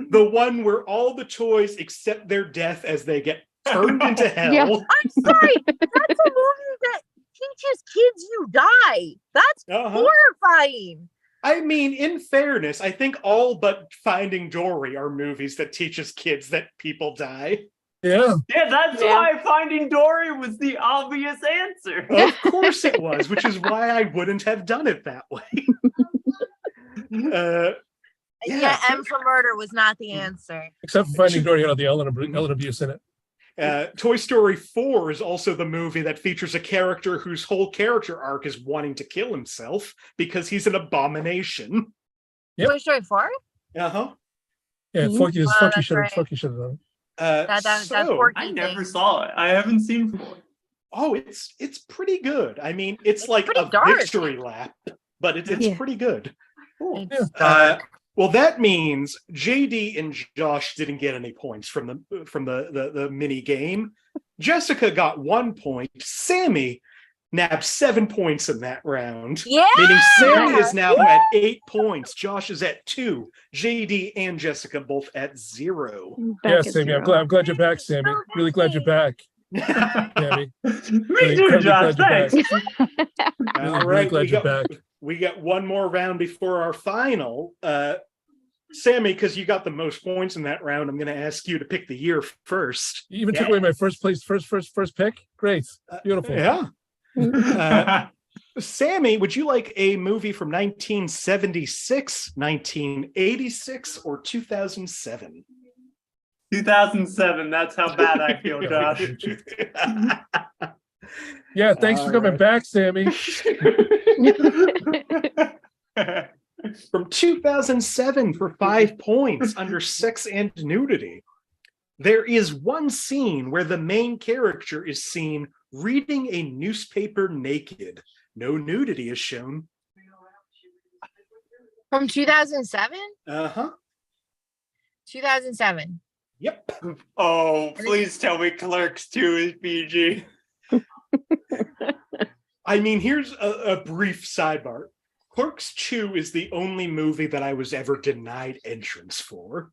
The one where all the toys accept their death as they get turned into hell. Yeah. I'm sorry. That's a movie that teaches kids you die. That's Uh-huh. horrifying. I mean, in fairness, I think all but Finding Dory are movies that teaches kids that people die. Yeah. Yeah, that's Yeah. why Finding Dory was the obvious answer. Of course it was, which is why I wouldn't have done it that way. Yeah, M for Murder was not the answer. Except for Finding Dory, you know, the Ellen abuse in it. Toy Story 4 is also the movie that features a character whose whole character arc is wanting to kill himself because he's an abomination. Yep. Toy Story 4? Uh-huh. Yeah, Mhm. Forky, Oh, that's right. Forky should have done it. That's So- Porky I never thing. saw it. I haven't seen 4. Oh, it's pretty good. I mean, it's like pretty a dark. victory lap, but it's Yeah. pretty good. It's Uh, dark. well, that means JD and Josh didn't get any points from the mini game. Jessica got 1 point. Sammy nabbed 7 points in that round. Yeah. Meaning Sammy is now at 8 points. Josh is at 2. JD and Jessica both at 0. Yeah, Sammy, I'm glad you're back, Sammy. Really glad you're back, Sammy. Me Really too, incredibly Josh. glad you're Thanks. Really, All really right, glad you're back. we got one more round before our final. Sammy, because you got the most points in that round, I'm going to ask you to pick the year first. You even took away my first pick. Great, beautiful. Yeah. Sammy, would you like a movie from 1976, 1986, or 2007? 2007. That's how bad I feel, Josh. Yeah, thanks for coming Alright. back, Sammy. From 2007 for 5 points under sex and nudity. There is one scene where the main character is seen reading a newspaper naked. No nudity is shown. From 2007? Uh-huh. 2007. Yep. Oh, please tell me Clerks 2 is PG. I mean, here's a brief sidebar. Clerks 2 is the only movie that I was ever denied entrance for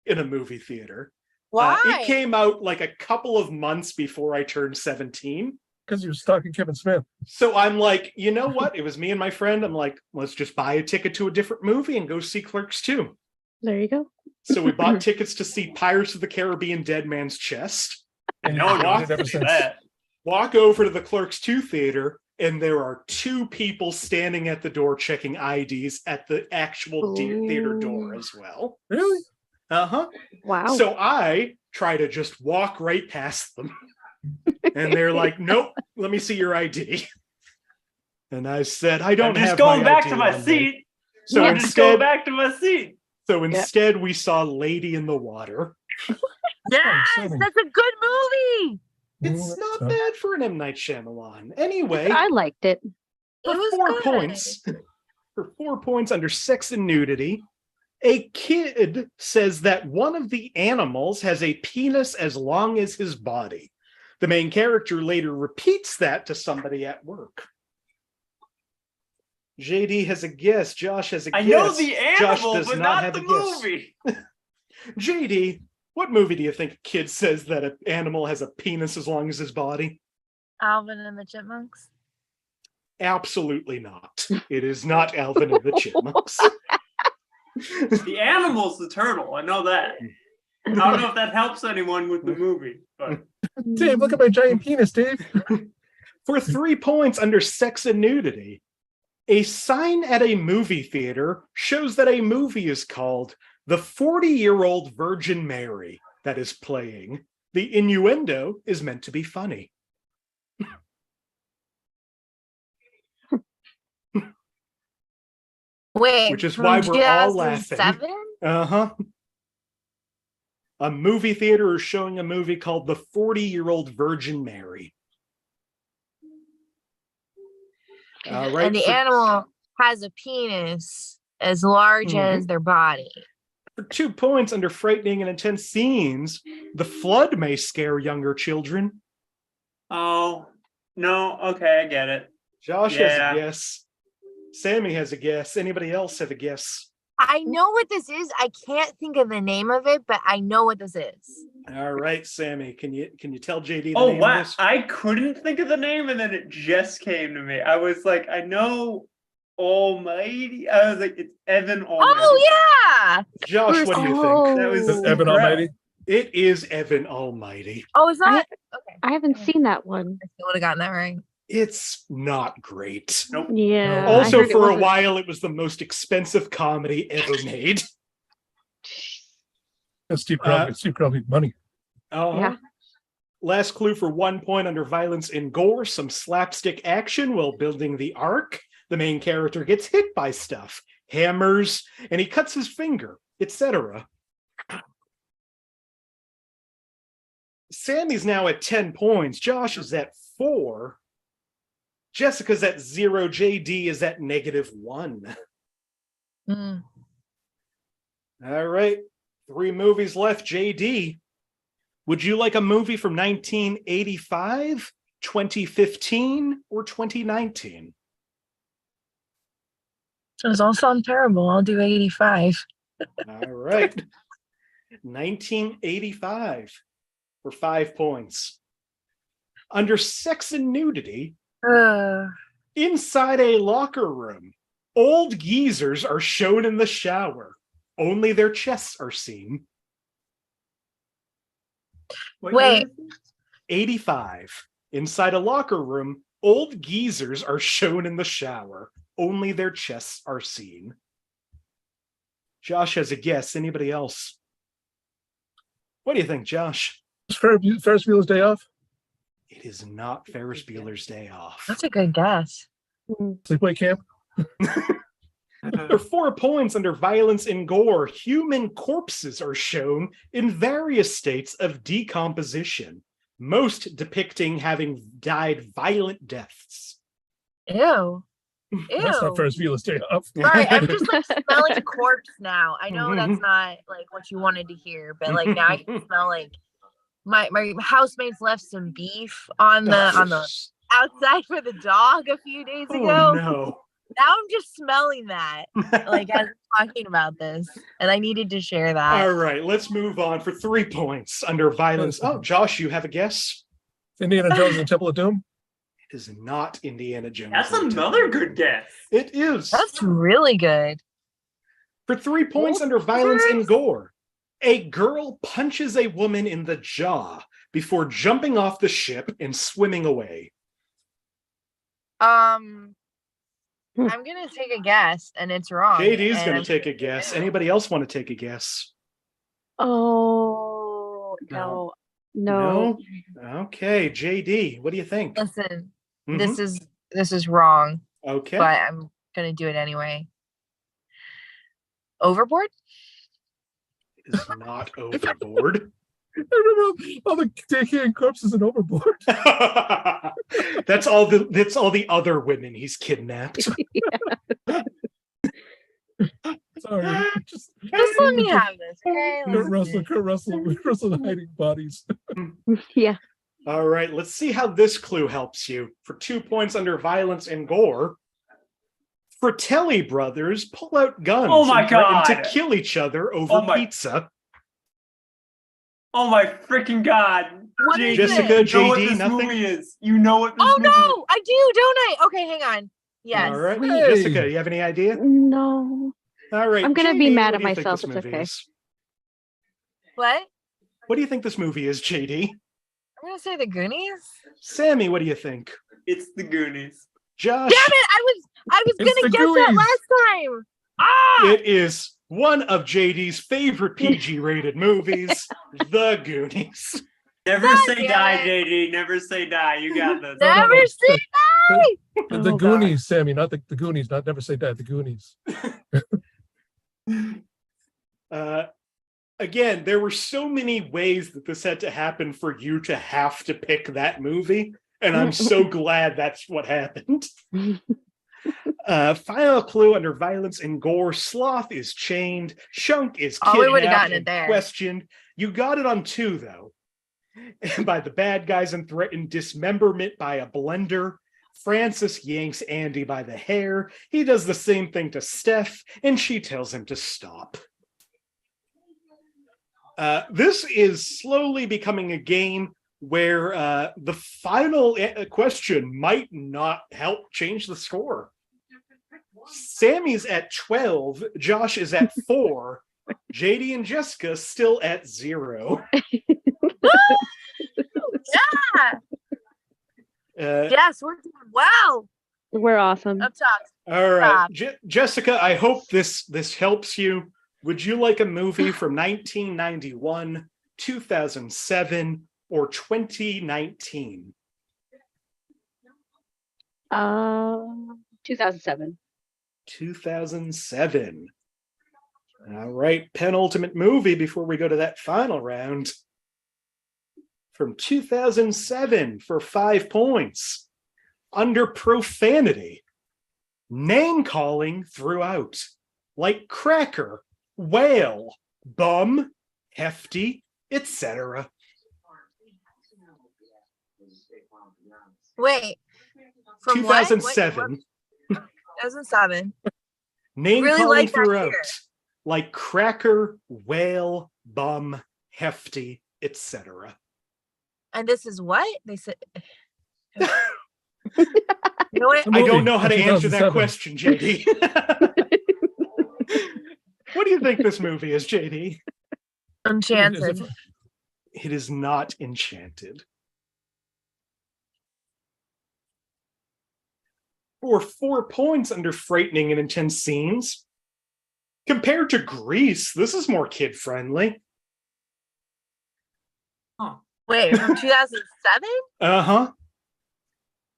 in a movie theater. Why? It came out like a couple of months before I turned 17. Because you were stalking Kevin Smith. So I'm like, you know what? It was me and my friend. I'm like, let's just buy a ticket to a different movie and go see Clerks 2. There you go. So we bought tickets to see Pirates of the Caribbean Dead Man's Chest. And No, you've no, watched it ever do since. that. Walk over to the Clerks 2 theater, and there are 2 people standing at the door checking IDs at the actual theater door as well. Really? Uh-huh. Wow. So I try to just walk right past them. And they're like, nope, let me see your ID. And I said, I don't I'm just have going my back ID to my on me. seat. So I'm just going instead, back to my seat. we saw Lady in the Water. Yes, exciting. that's a good movie. It's not bad for an M. Night Shyamalan. Anyway, I liked it. for It was 4 good. points, for 4 points under sex and nudity, a kid says that one of the animals has a penis as long as his body. The main character later repeats that to somebody at work. JD has a guess. Josh has a guess. I know the Josh animal, does but not not have the a guess. movie. JD, what movie do you think a kid says that an animal has a penis as long as his body? Alvin and the Chipmunks. Absolutely not. It is not Alvin and the Chipmunks. The animal's the turtle. I know that. I don't know if that helps anyone with the movie, but Dave, look at my giant penis, Dave. For 3 points under sex and nudity, a sign at a movie theater shows that a movie is called The 40-Year-Old Virgin Mary that is playing. The innuendo is meant to be funny. Wait, Which is from why we're all laughing. 2007? Uh-huh. A movie theater is showing a movie called The 40-Year-Old Virgin Mary. All right. And the animal has a penis as large as their body. For 2 points under frightening and intense scenes, the flood may scare younger children. Oh, no. Okay, I get it. Josh has Yeah. a guess. Sammy has a guess. Anybody else have a guess? I know what this is. I can't think of the name of it, but I know what this is. All right, Sammy, can you tell JD the Oh, name of wow. this? I couldn't think of the name, and then it just came to me. I was like, I know Almighty. I was like, it's Evan Almighty. Oh, yeah. Josh, what do you think? That was Evan correct. Almighty. It is Evan Almighty. Oh, is that? Okay. I haven't seen that one. I still would have gotten that right. It's not great. Nope. Yeah. I Also, heard it for a wasn't- while, it was the most expensive comedy ever made. That's Steve Carell money. Yeah. Last clue for 1 point under violence and gore, some slapstick action while building the ark. The main character gets hit by stuff, hammers, and he cuts his finger, etc. Sammy's now at 10 points. Josh is at 4. Jessica's at 0. JD is at -1. Mm. All right. 3 movies left. JD, would you like a movie from 1985, 2015, or 2019? Those all sound terrible. I'll do 85. All right. 1985 for 5 points. Under sex and nudity, inside a locker room, old geezers are shown in the shower. Only their chests are seen. Wait. 85. Inside a locker room, old geezers are shown in the shower. Only their chests are seen. Josh has a guess. Anybody else? What do you think, Josh? Ferris Bueller's Day Off. It is not Ferris Bueller's Day Off. That's a good guess. Sleepaway Camp. There are 4 points under violence and gore. Human corpses are shown in various states of decomposition, most depicting having died violent deaths. Ew. Ew. That's not Ferris Bueller's Day Off. Sorry, I'm just like smelling a corpse now. I know that's not like what you wanted to hear, but like now I can smell like my housemates left some beef on the outside for the dog a few days ago. Oh, no. Now I'm just smelling that, like as I'm talking about this, and I needed to share that. All right, let's move on for 3 points under violence. Oh, Josh, you have a guess? Indiana Jones and the Temple of Doom. It is not Indiana Jones. That's and the another Temple. good guess. It is. That's really good. For 3 points under violence and gore, a girl punches a woman in the jaw before jumping off the ship and swimming away. I'm gonna take a guess, and it's wrong. JD's and going I'm to take a guess. Anybody else want to take a guess? Oh no. No? Okay, JD, what do you think? Listen, Mhm. this is wrong, Okay. but I'm gonna do it anyway. Overboard? It is not Overboard. I remember all the decaying corpses and Overboard. That's all the other women he's kidnapped. Sorry. Just let me have this, okay? Kurt Russell hiding bodies. Yeah. All right, let's see how this clue helps you. For 2 points under violence and gore, Fratelli brothers pull out guns Oh my and threaten God. to kill each other over Oh my- pizza. Oh my freaking god. What is Jessica, it? You know what JD, this nothing? movie is. You know what this Oh movie is. no, I do, don't I? Okay, hang on. Yes. All right, Hey. Jessica, you have any idea? No. All right, I'm gonna be JD, mad what at do you think myself, this it's movie okay. is? What? What do you think this movie is, JD? I'm gonna say the Goonies. Sammy, what do you think? It's the Goonies. Josh, Damn it! I was It's gonna the get that Goonies. last time. Ah! it is one of JD's favorite PG-rated movies, The Goonies. Never God say damn die, it. JD. Never say die. You got this. No, no, Never no. seen The Oh, Goonies, Sammy, not the Goonies. Not never say that. The Goonies. Again, there were so many ways that this had to happen for you to have to pick that movie, and I'm so glad that's what happened. Final clue: under violence and gore, Sloth is chained, Shunk is Oh, we would've kidnapped gotten it and there. questioned. You got it on 2, though. By the bad guys and threatened dismemberment by a blender. Francis yanks Andy by the hair. He does the same thing to Steph, and she tells him to stop. This is slowly becoming a game where the final question might not help change the score. Sammy's at 12, Josh is at 4, JD and Jessica still at 0. Yes, we're doing well. We're awesome. Up top. All right, Stop. Jessica, I hope this helps you. Would you like a movie from 1991, 2007, or 2019? 2007. 2007. All right, penultimate movie before we go to that final round. From 2007 for 5 points. Under profanity, name calling throughout, like cracker, whale, bum, hefty, etc. Wait. From what? 2007. 2007. Name Really calling like that throughout, year. like cracker, whale, bum, hefty, etc. And this is what? They said. You know what? I don't know how to Movie, answer that 2007. question, JD. What do you think this movie is, JD? Enchanted. It is not Enchanted. For 4 points under frightening and intense scenes. Compared to Grease, this is more kid-friendly. Wait, from 2007? Uh-huh.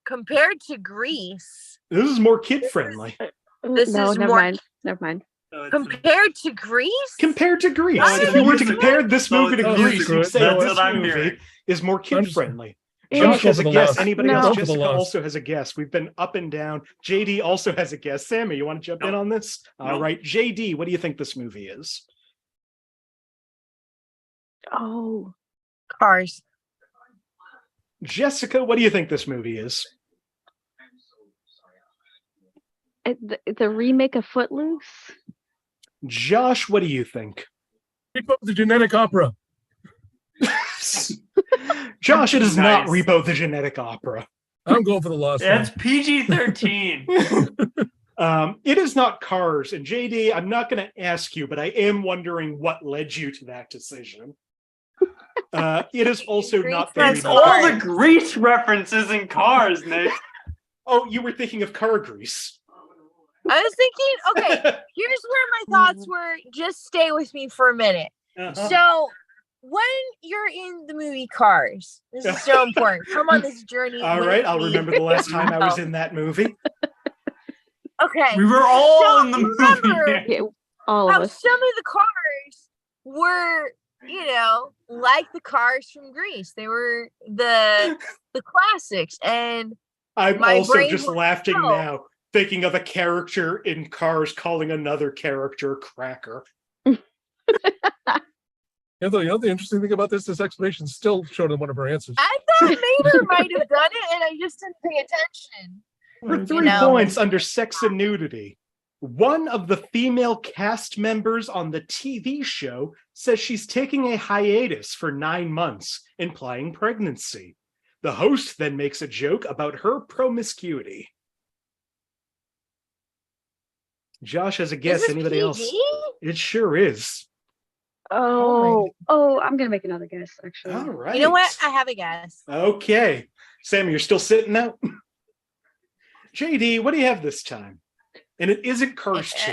Compared to Greece, This is more kid-friendly. This no, is never more- mind. Never mind. So it's compared to Greece? Compared to Grease. Oh, If you were to it's compare this so movie to it's Grease, musical. you'd say No, this that's what I'm movie hearing. is more kid-friendly. I'm Josh just has a going for the guess. loss. Anybody No. else? Go for the Jessica loss. also has a guess. We've been up and down. JD also has a guess. Sammy, you want to jump in Nope. on this? All Nope. right. JD, what do you think this movie is? Oh, Cars. Jessica, what do you think this movie is? it's a remake of Footloose. Josh, what do you think? Repo the Genetic Opera. Josh, it is not Nice. Repo the Genetic Opera. I'm going for the loss. That's PG-13. It is not Cars. And JD, I'm not going to ask you, but I am wondering what led you to that decision. It is also not the That's remake. All the Grease references in Cars, Nick. Oh, you were thinking of Car Grease. I was thinking, okay, here's where my thoughts were. Just stay with me for a minute. Uh-huh. So, when you're in the movie Cars, this is so important. Come on this journey. All with right, I'll me. remember the last time I was in that movie. Okay. We were all So, in the remember- movie. Yeah, all How of us. some of the cars were, like the cars from Greece. They were the classics. And I'm My also brain just won't laughing go. now, thinking of a character in Cars calling another character Cracker. The interesting thing about this explanation still showed in one of her answers. I thought Mater might have done it, and I just didn't pay attention. For You 3 know. points under sex and nudity, one of the female cast members on the TV show says she's taking a hiatus for 9 months, implying pregnancy. The host then makes a joke about her promiscuity. Josh has a guess. Is this Anybody else? PG? It sure is. I'm gonna make another guess. Actually, All right. You know what? I have a guess. Okay. Sammy, you're still sitting out? JD, what do you have this time? And it isn't Cursed 2.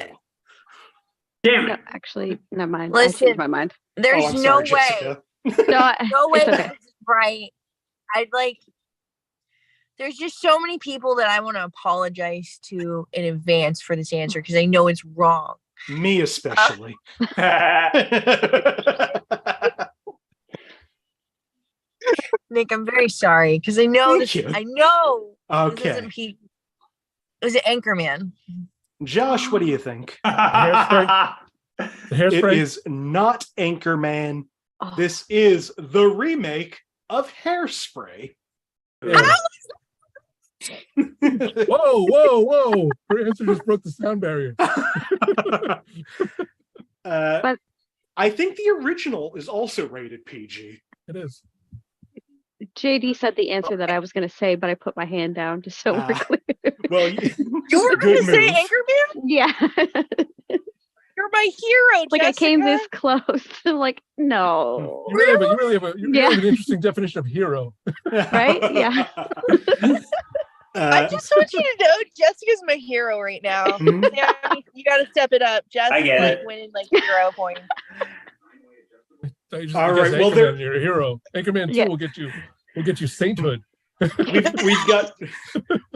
Damn no, it. actually, never mind. I Listen. changed my mind. There's I'm no sorry, way. Jessica. No, No way it's this okay. is right. I'd like. There's just so many people that I want to apologize to in advance for this answer because I know it's wrong. Me especially. Nick, I'm very sorry because I know Thank this. you. I know this Okay. isn't Pete. Was it Anchorman? Josh, what do you think? The It Hairspray. is not Anchorman. Oh, This is the remake of Hairspray. Yeah. Whoa. Her answer just broke the sound barrier. I think the original is also rated PG. It is. JD said the answer that I was gonna say, but I put my hand down just so we're Ah. clear. Well, You were going good to say move. Anchorman? Yeah, You're my hero, like I came Jessica. this close. I'm like, no, You really have an interesting definition of hero. right? Yeah. I just want you to know Jessica's my hero right now. Mhm. Sammy, you got to step it up. Jessica's get like it. winning like 0 points. Just All because right, well, Anchorman, you're a hero. Anchorman 2 Yeah. will get you sainthood.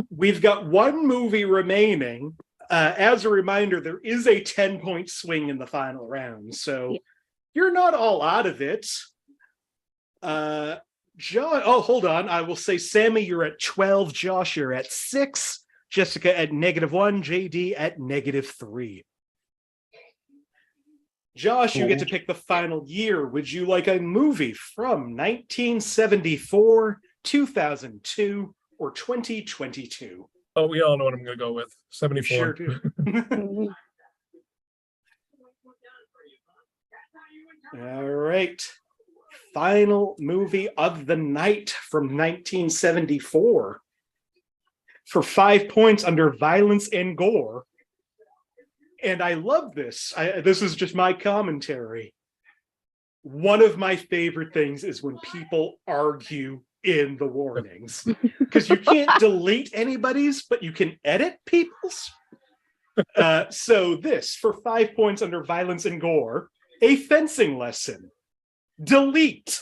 we've got one movie remaining. As a reminder, there is a 10-point swing in the final round, so Yeah. you're not all out of it. John, hold on. I will say, Sammy, you're at 12. Josh, you're at 6. Jessica at -1. JD at -3. Josh, you get to pick the final year. Would you like a movie from 1974, 2002, or 2022? Oh, we all know what I'm going to go with. 74. Sure do. All right. Final movie of the night from 1974. For 5 points under violence and gore. And I love this. This is just my commentary. One of my favorite things is when people argue in the warnings. Because you can't delete anybody's, but you can edit people's. So this, for 5 points under violence and gore, a fencing lesson. Delete.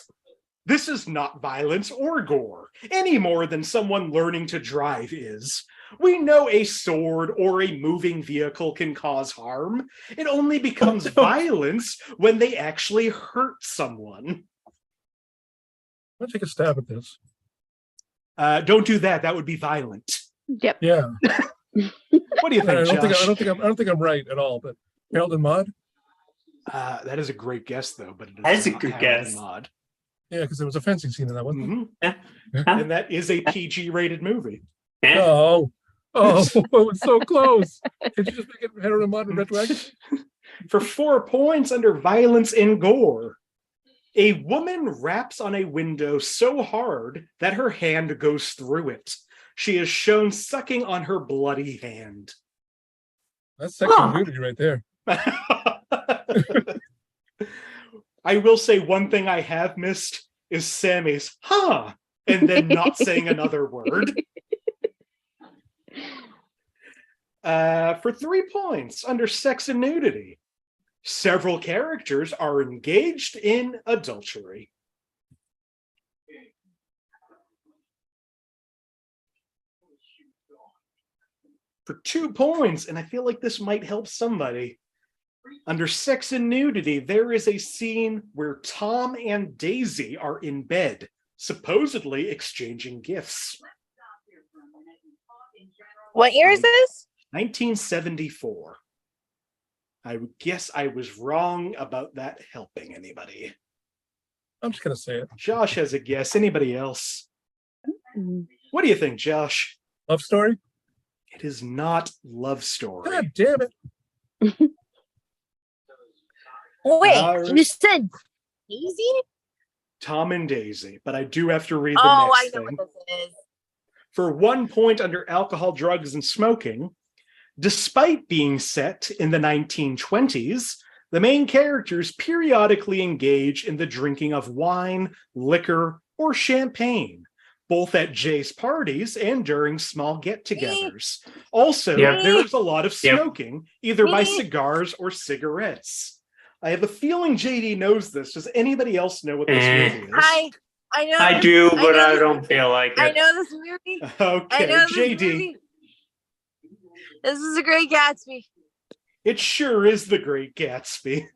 This is not violence or gore, any more than someone learning to drive is. We know a sword or a moving vehicle can cause harm. It only becomes violence when they actually hurt someone. I'm going to take a stab at this. Don't do that. That would be violent. Yep. Yeah. What do you think, Josh? I don't think I'm right at all, but Harold and Maude? That is a great guess, though. But That is a good guess. Mod. Yeah, because there was a fencing scene in that, wasn't Mhm. Yeah. And that is a PG-rated movie. there? Oh, it was so close. Did you just make it Harold and Maude retroactive? For 4 points under violence and gore, a woman raps on a window so hard that her hand goes through it. She is shown sucking on her bloody hand. That's sexual nudity right there. I will say one thing I have missed is Sammy's "huh" and then not saying another word. For 3 points under sex and nudity, several characters are engaged in adultery. For 2 points, and I feel like this might help somebody. Under sex and nudity, there is a scene where Tom and Daisy are in bed, supposedly exchanging gifts. What year is this? 1974. I would guess I was wrong about that helping anybody. I'm just going to say it. Josh has a guess. Anybody else? Mm. What do you think, Josh? Love Story? It is not Love Story. God damn it. Wait, Alright. you said Daisy? Tom and Daisy, but I do have to read the Oh, I next know thing. what this is. For 1 point under alcohol, drugs, and smoking, despite being set in the 1920s, The main characters periodically engage in the drinking of wine, liquor, or champagne, both at Jay's parties and during small get-togethers. Also, Yep. there's a lot of Yep. smoking, either by Me. cigars or cigarettes. I have a feeling JD knows this. Does anybody else know what this movie is? I know. I do, but know I this- don't feel like it. I know this movie. I Okay, know this JD. movie. This is a Great Gatsby. It sure is The Great Gatsby.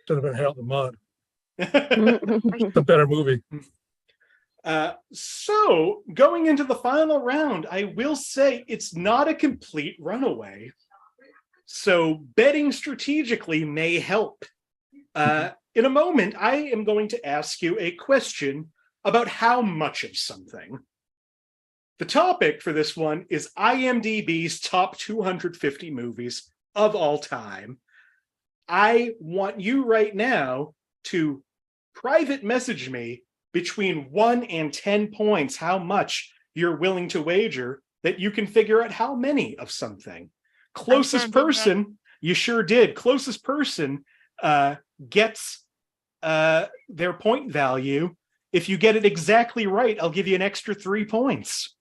Should have been Harold the Mud. It's a better movie. So, going into the final round, I will say it's not a complete runaway. So, betting strategically may help. In a moment, I am going to ask you a question about how much of something. The topic for this one is IMDb's top 250 movies of all time. I want you right now to private message me between 1 and 10 points how much you're willing to wager that you can figure out how many of something. Closest person, you sure did. Closest person gets their point value. If you get it exactly right, I'll give you an extra 3 points.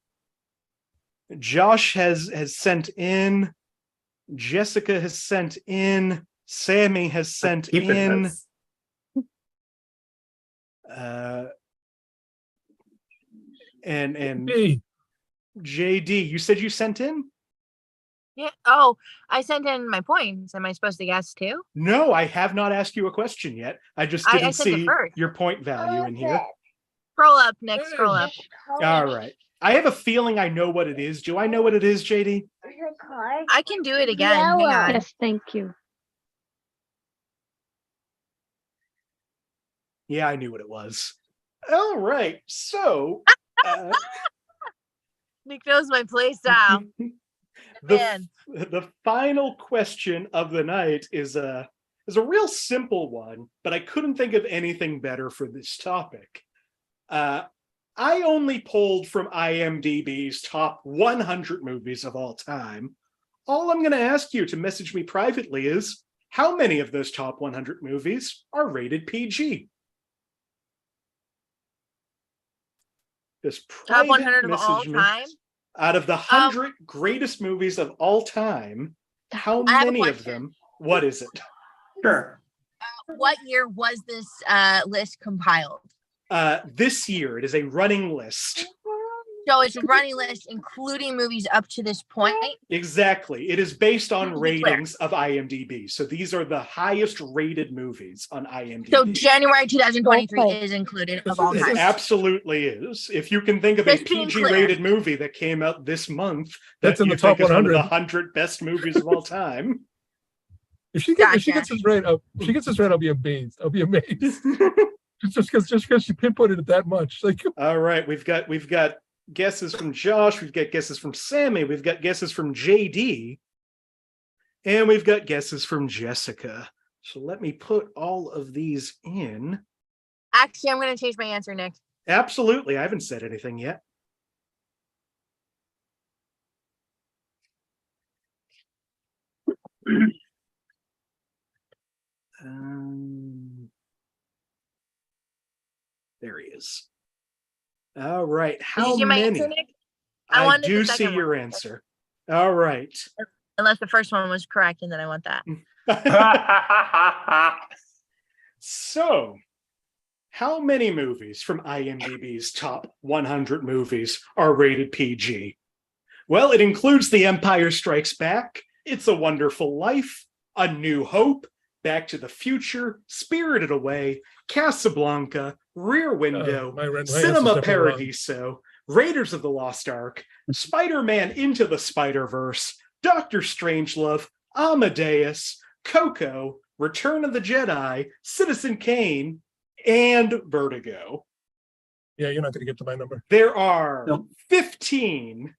Josh has sent in. Jessica has sent in. Sammie has sent Keep it in. nice. And Hey, JD, you said you sent in? Yeah. Oh, I sent in my points. Am I supposed to guess too? No, I have not asked you a question yet. I just I didn't sent it see first. your point value in here. Scroll up, Nick. Scroll up. All right. I have a feeling I know what it is. Do I know what it is, JD? I can do it again. Hang on. Yes, thank you. Yeah, I knew what it was. All right. So Nick knows my play style. Man. the final question of the night is a real simple one, but I couldn't think of anything better for this topic. I only pulled from IMDb's top 100 movies of all time. All I'm going to ask you to message me privately is how many of those top 100 movies are rated PG? This Top private 100 of all message me. time. Out of the 100 greatest movies of all time, how I have a many of question. them? What is it? Sure. What year was this list compiled? This year, it is a running list. So it's a running list, including movies up to this point. Exactly. It is based on To be clear. ratings of IMDb. So these are the highest rated movies on IMDb. So January 2023 Okay. is included This of all is- It time. absolutely is. If you can think of a Just being PG rated movie that came out this month, That's in you the top think is one of 100. the 100 best movies of all time. if she gets Gotcha. this right, I'll be amazed. I'll be amazed. just because she pinpointed it that much. Like, All right, we've got guesses from Josh, we've got guesses from Sammie, we've got guesses from JD, and we've got guesses from Jessica. So let me put all of these in. Actually, I'm going to change my answer, Nick. Absolutely, I haven't said anything yet. There he is. All right, Did how you see my many? answer, Nick? I I wanted the do see second your one. answer. All right. Unless the first one was correct, and then I want that. So, how many movies from IMDb's top 100 movies are rated PG? Well, it includes The Empire Strikes Back, It's a Wonderful Life, A New Hope, Back to the Future, Spirited Away, Casablanca, Rear Window, my answer's Cinema definitely wrong. Paradiso, Raiders of the Lost Ark, Spider-Man Into the Spider-Verse, Doctor Strangelove, Amadeus, Coco, Return of the Jedi, Citizen Kane, and Vertigo. yeah, you're not going to get to my number. There are Nope. 16.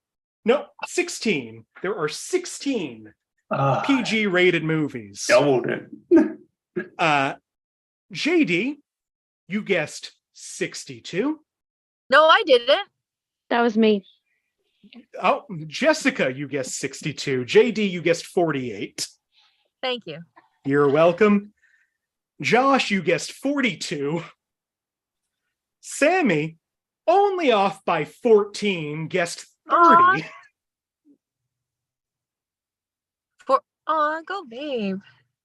There are 16 Ah, PG rated movies. doubled it. JD, you guessed 62. No, I didn't. That was me. Oh, Jessica, you guessed 62. JD, you guessed 48. Thank you. You're welcome. Josh, you guessed 42. Sammie, only off by 14, guessed 30. Go, babe.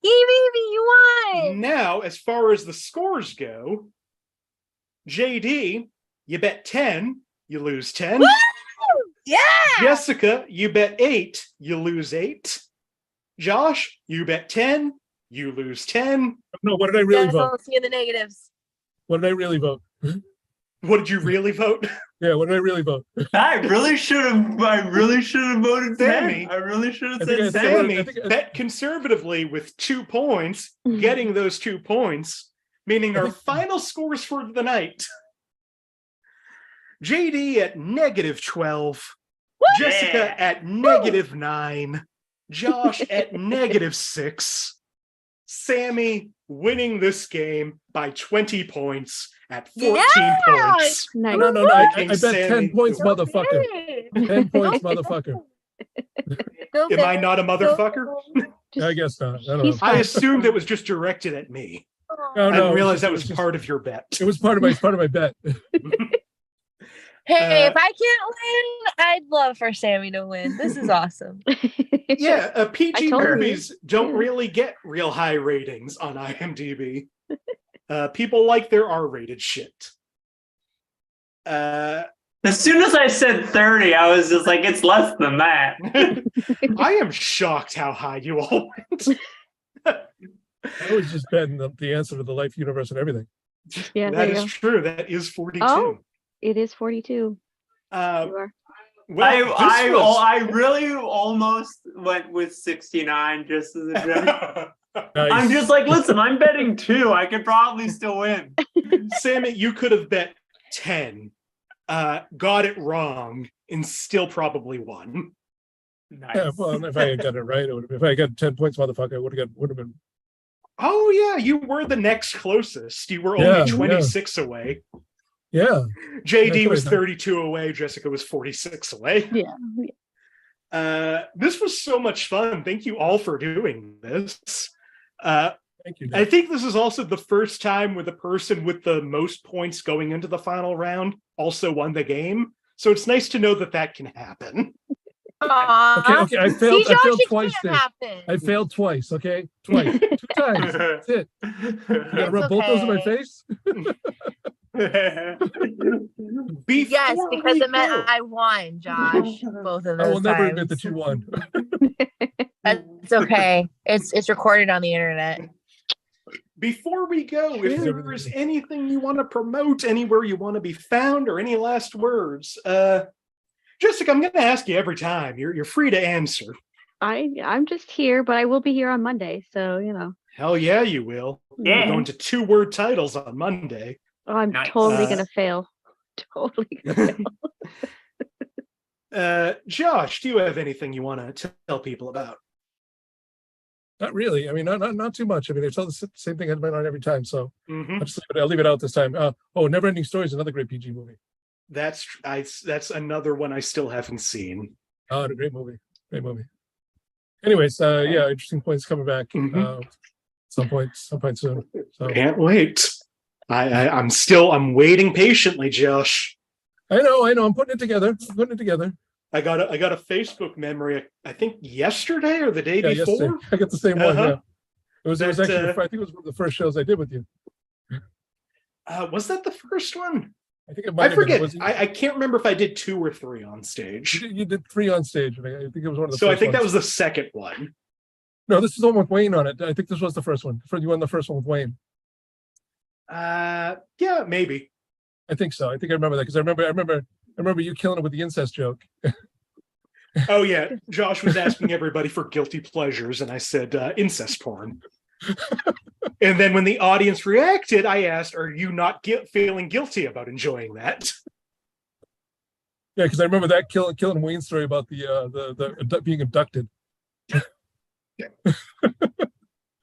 Yay, baby, you won. Now, as far as the scores go, JD, you bet 10, you lose 10. Woo! Yeah. Jessica, you bet 8, you lose 8. Josh, you bet 10, you lose 10. No, what did I really vote? I'll see in the negatives. What did I really vote? What did you really vote? Yeah, what did I really vote? I really should have voted Sammie. 10. I really should have I think said I- 10. Sammie bet conservatively with 2 points, getting those 2 points, meaning our final scores for the night. JD at -12, Jessica Yeah. at -9, Josh at -6, Sammie winning this game by 20 points at 14 points. Nice. No, I Making bet 10 Sammie- points, motherfucker. 10 points, motherfucker. Am I not a motherfucker? I guess not. I don't He's know. I assumed it was just directed at me. No, I didn't realize that it was just- part of your bet. It was part of my bet. Hey, if I can't win, I'd love for Sammie to win. This is awesome. Yeah, PG I totally- movies don't yeah. really get real high ratings on IMDb. People like their R-rated shit. As soon as I said 30, I was just like, it's less than that. I am shocked how high you all went. I was just betting the answer to the life, universe, and everything. Yeah, That there you is go. true. That is 42. Oh. It is 42. Uh, You are. well, I really almost went with 69 just as a joke. Nice. I'm just like, listen, I'm betting 2. I could probably still win. Sammie, you could have bet 10, got it wrong, and still probably won. Nice. Yeah, well, if I had got it right, if I got 10 points, motherfucker, I would have been. Oh, yeah, you were the next closest. You were only Yeah, 26 away. Yeah. JD That's was right. 32 away. Jessica was 46 away. Yeah. This was so much fun. Thank you all for doing this. Thank you. I think this is also the first time where the person with the most points going into the final round also won the game. So it's nice to know that that can happen. Aww. Okay. I See, failed. I Josh, failed it twice. can't Dave. happen. I failed twice. Okay, twice, 2 times. That's it. You gotta rub both those in my okay. face. Before Yes, because we it meant go- I won, Josh. Both of those I will never times. admit that you won. It's okay. It's recorded on the internet. Before we go, if Yeah. there is anything you want to promote, anywhere you want to be found, or any last words, Jessica, I'm going to ask you every time. You're free to answer. I'm just here, but I will be here on Monday. So, you know. Hell yeah, you will. Yeah. We're going to 2-word titles on Monday. Oh, I'm Nice. totally Uh, gonna fail. Totally gonna fail. Josh, do you have anything you want to tell people about? Not really. I mean, not too much. I mean, it's all the same thing I've been on every time. So Mhm. I'll leave it out this time. Neverending Story is another great PG movie. That's another one I still haven't seen. Oh, a great movie. Great movie. Anyways, yeah, interesting points coming back. Mhm. Some point soon. So Can't wait. I'm waiting patiently, Josh. I know. I'm putting it together. I got a Facebook memory, I think yesterday or the day Yeah, before. yesterday. I got the same one. Uh-huh. Yeah. It was That, actually. I think it was one of the first shows I did with you. Was that the first one? I think it might I have been. forget. Was it- I can't remember if I did 2 or 3 on stage. You did 3 on stage. I think it was one of the So first I think that ones. was the second one. No, this is the one with Wayne on it. I think this was the first one. You won the first one with Wayne. Yeah, maybe. I think so. I think I remember that because I remember you killing it with the incest joke. Oh yeah, Josh was asking everybody for guilty pleasures, and I said incest porn. And then when the audience reacted, I asked, "Are you not feeling guilty about enjoying that?" Yeah, because I remember that killing Wayne story about the being abducted.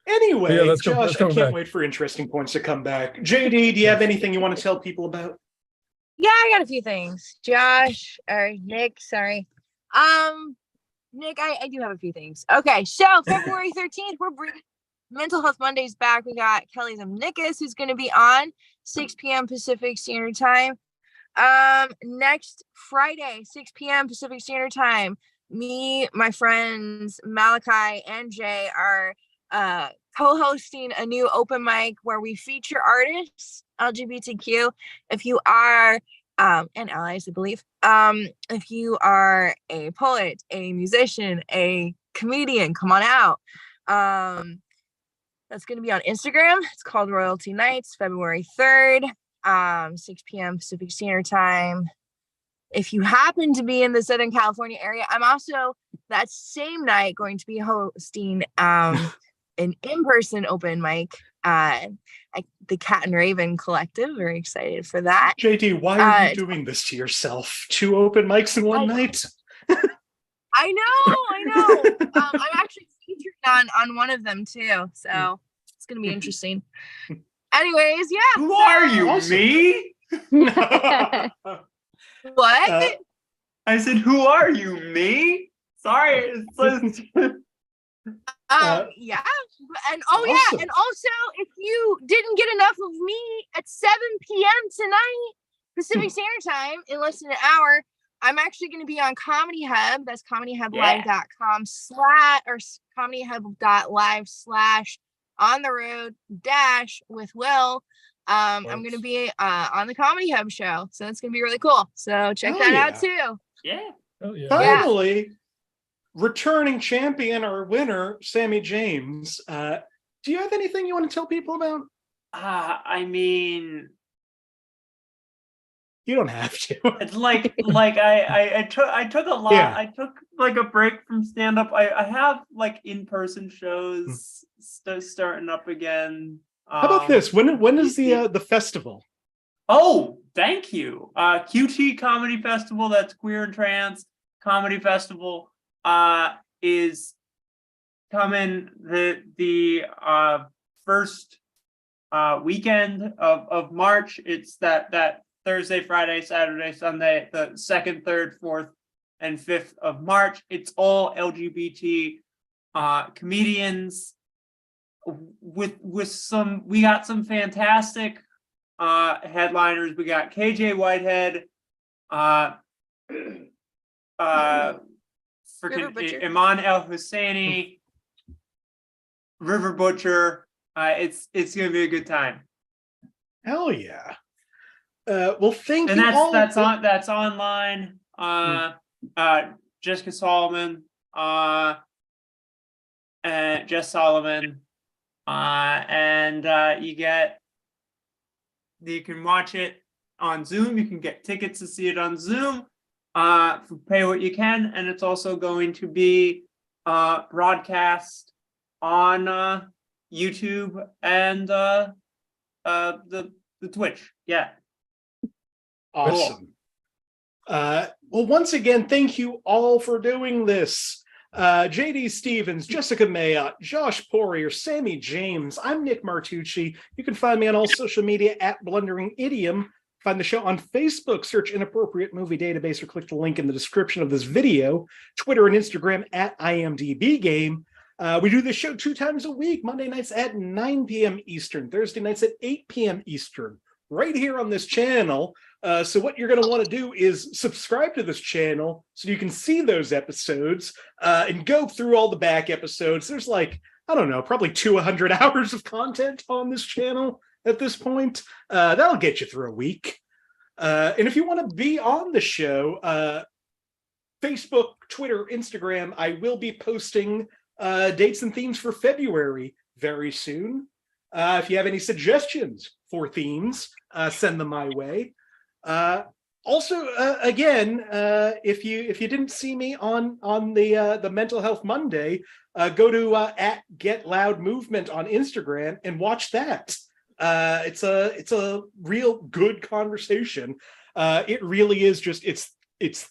Anyway, Yeah, let's Josh, I come can't back. wait for interesting points to come back. JD, do you have anything you want to tell people about? Yeah, I got a few things. Josh or Nick, sorry. Nick, I do have a few things. Okay, so February 13th, we're bringing Mental Health Mondays back. We got Kelly Zamnikas, who's going to be on 6 p.m. Pacific Standard Time. Next Friday, 6 p.m. Pacific Standard Time, me, my friends Malachi and Jay are co-hosting a new open mic where we feature artists, LGBTQ. If you are and allies, I believe. If you are a poet, a musician, a comedian, come on out. That's going to be on Instagram. It's called Royalty Nights, February 3rd, 6 p.m. Pacific Standard Time. If you happen to be in the Southern California area, I'm also that same night going to be hosting an in-person open mic. The Cat and Raven Collective. Very excited for that. JD, why are you doing this to yourself? 2 open mics in one night? I know. I'm actually featured on one of them too, so it's gonna be interesting. Anyways, yeah. Who are you, Awesome. me? What? I said, who are you, me? Sorry. Yeah. And Awesome. and also if you didn't get enough of me at 7 p.m. tonight, Pacific Standard Time, in less than an hour, I'm actually going to be on Comedy Hub. That's comedyhublive.com or comedyhub.live/on the road with Will. I'm going to be on the Comedy Hub show. So it's going to be really cool. So check that out too. Yeah. Oh yeah. Finally, returning champion or winner, Sammie James. Do you have anything you want to tell people about? I mean, You don't have to. it's like I took a lot. Yeah. I took like a break from stand up. I have like in-person shows starting up again. How about this? When is the festival? Oh, thank you. QT Comedy Festival, that's Queer and Trans Comedy Festival, is coming the first weekend of March. It's that Thursday, Friday, Saturday, Sunday, the 2nd, 3rd, 4th, and 5th of March. It's all LGBT comedians with some. We got some fantastic headliners. We got KJ Whitehead, freaking Iman El Husseini, River Butcher. It's gonna be a good time. Hell yeah. Well, thank And you all. that's online. Jessica Solomon, and Jess Solomon, and you can watch it on Zoom. You can get tickets to see it on Zoom. Pay what you can, and it's also going to be broadcast on YouTube and the Twitch. Yeah. Awesome. Well, once again, thank you all for doing this. JD Stephans, Jessica Mayotte, Josh Poirier, Sammie James. I'm Nick Martucci. You can find me on all social media at Blundering Idiom. Find the show on Facebook, search Inappropriate Movie Database, or click the link in the description of this video. Twitter and Instagram at IMDbGame. We do this show 2 times a week, Monday nights at 9 p.m. Eastern, Thursday nights at 8 p.m. Eastern, right here on this channel. So what you're going to want to do is subscribe to this channel so you can see those episodes and go through all the back episodes. There's like, I don't know, probably 200 hours of content on this channel at this point. That'll get you through a week. And if you want to be on the show, Facebook, Twitter, Instagram, I will be posting dates and themes for February very soon. If you have any suggestions for themes, send them my way. Also, again, if you didn't see me on the Mental Health Monday, go to at Get Loud Movement on Instagram and watch that. It's a real good conversation. It really is just it's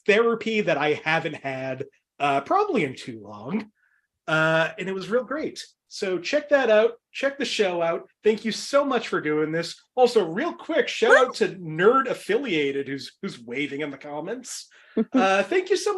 therapy that I haven't had probably in too long, and it was real great. So check that out. Check the show out. Thank you so much for doing this. Also, real quick, shout out to Nerd Affiliated, who's waving in the comments. Thank you so much.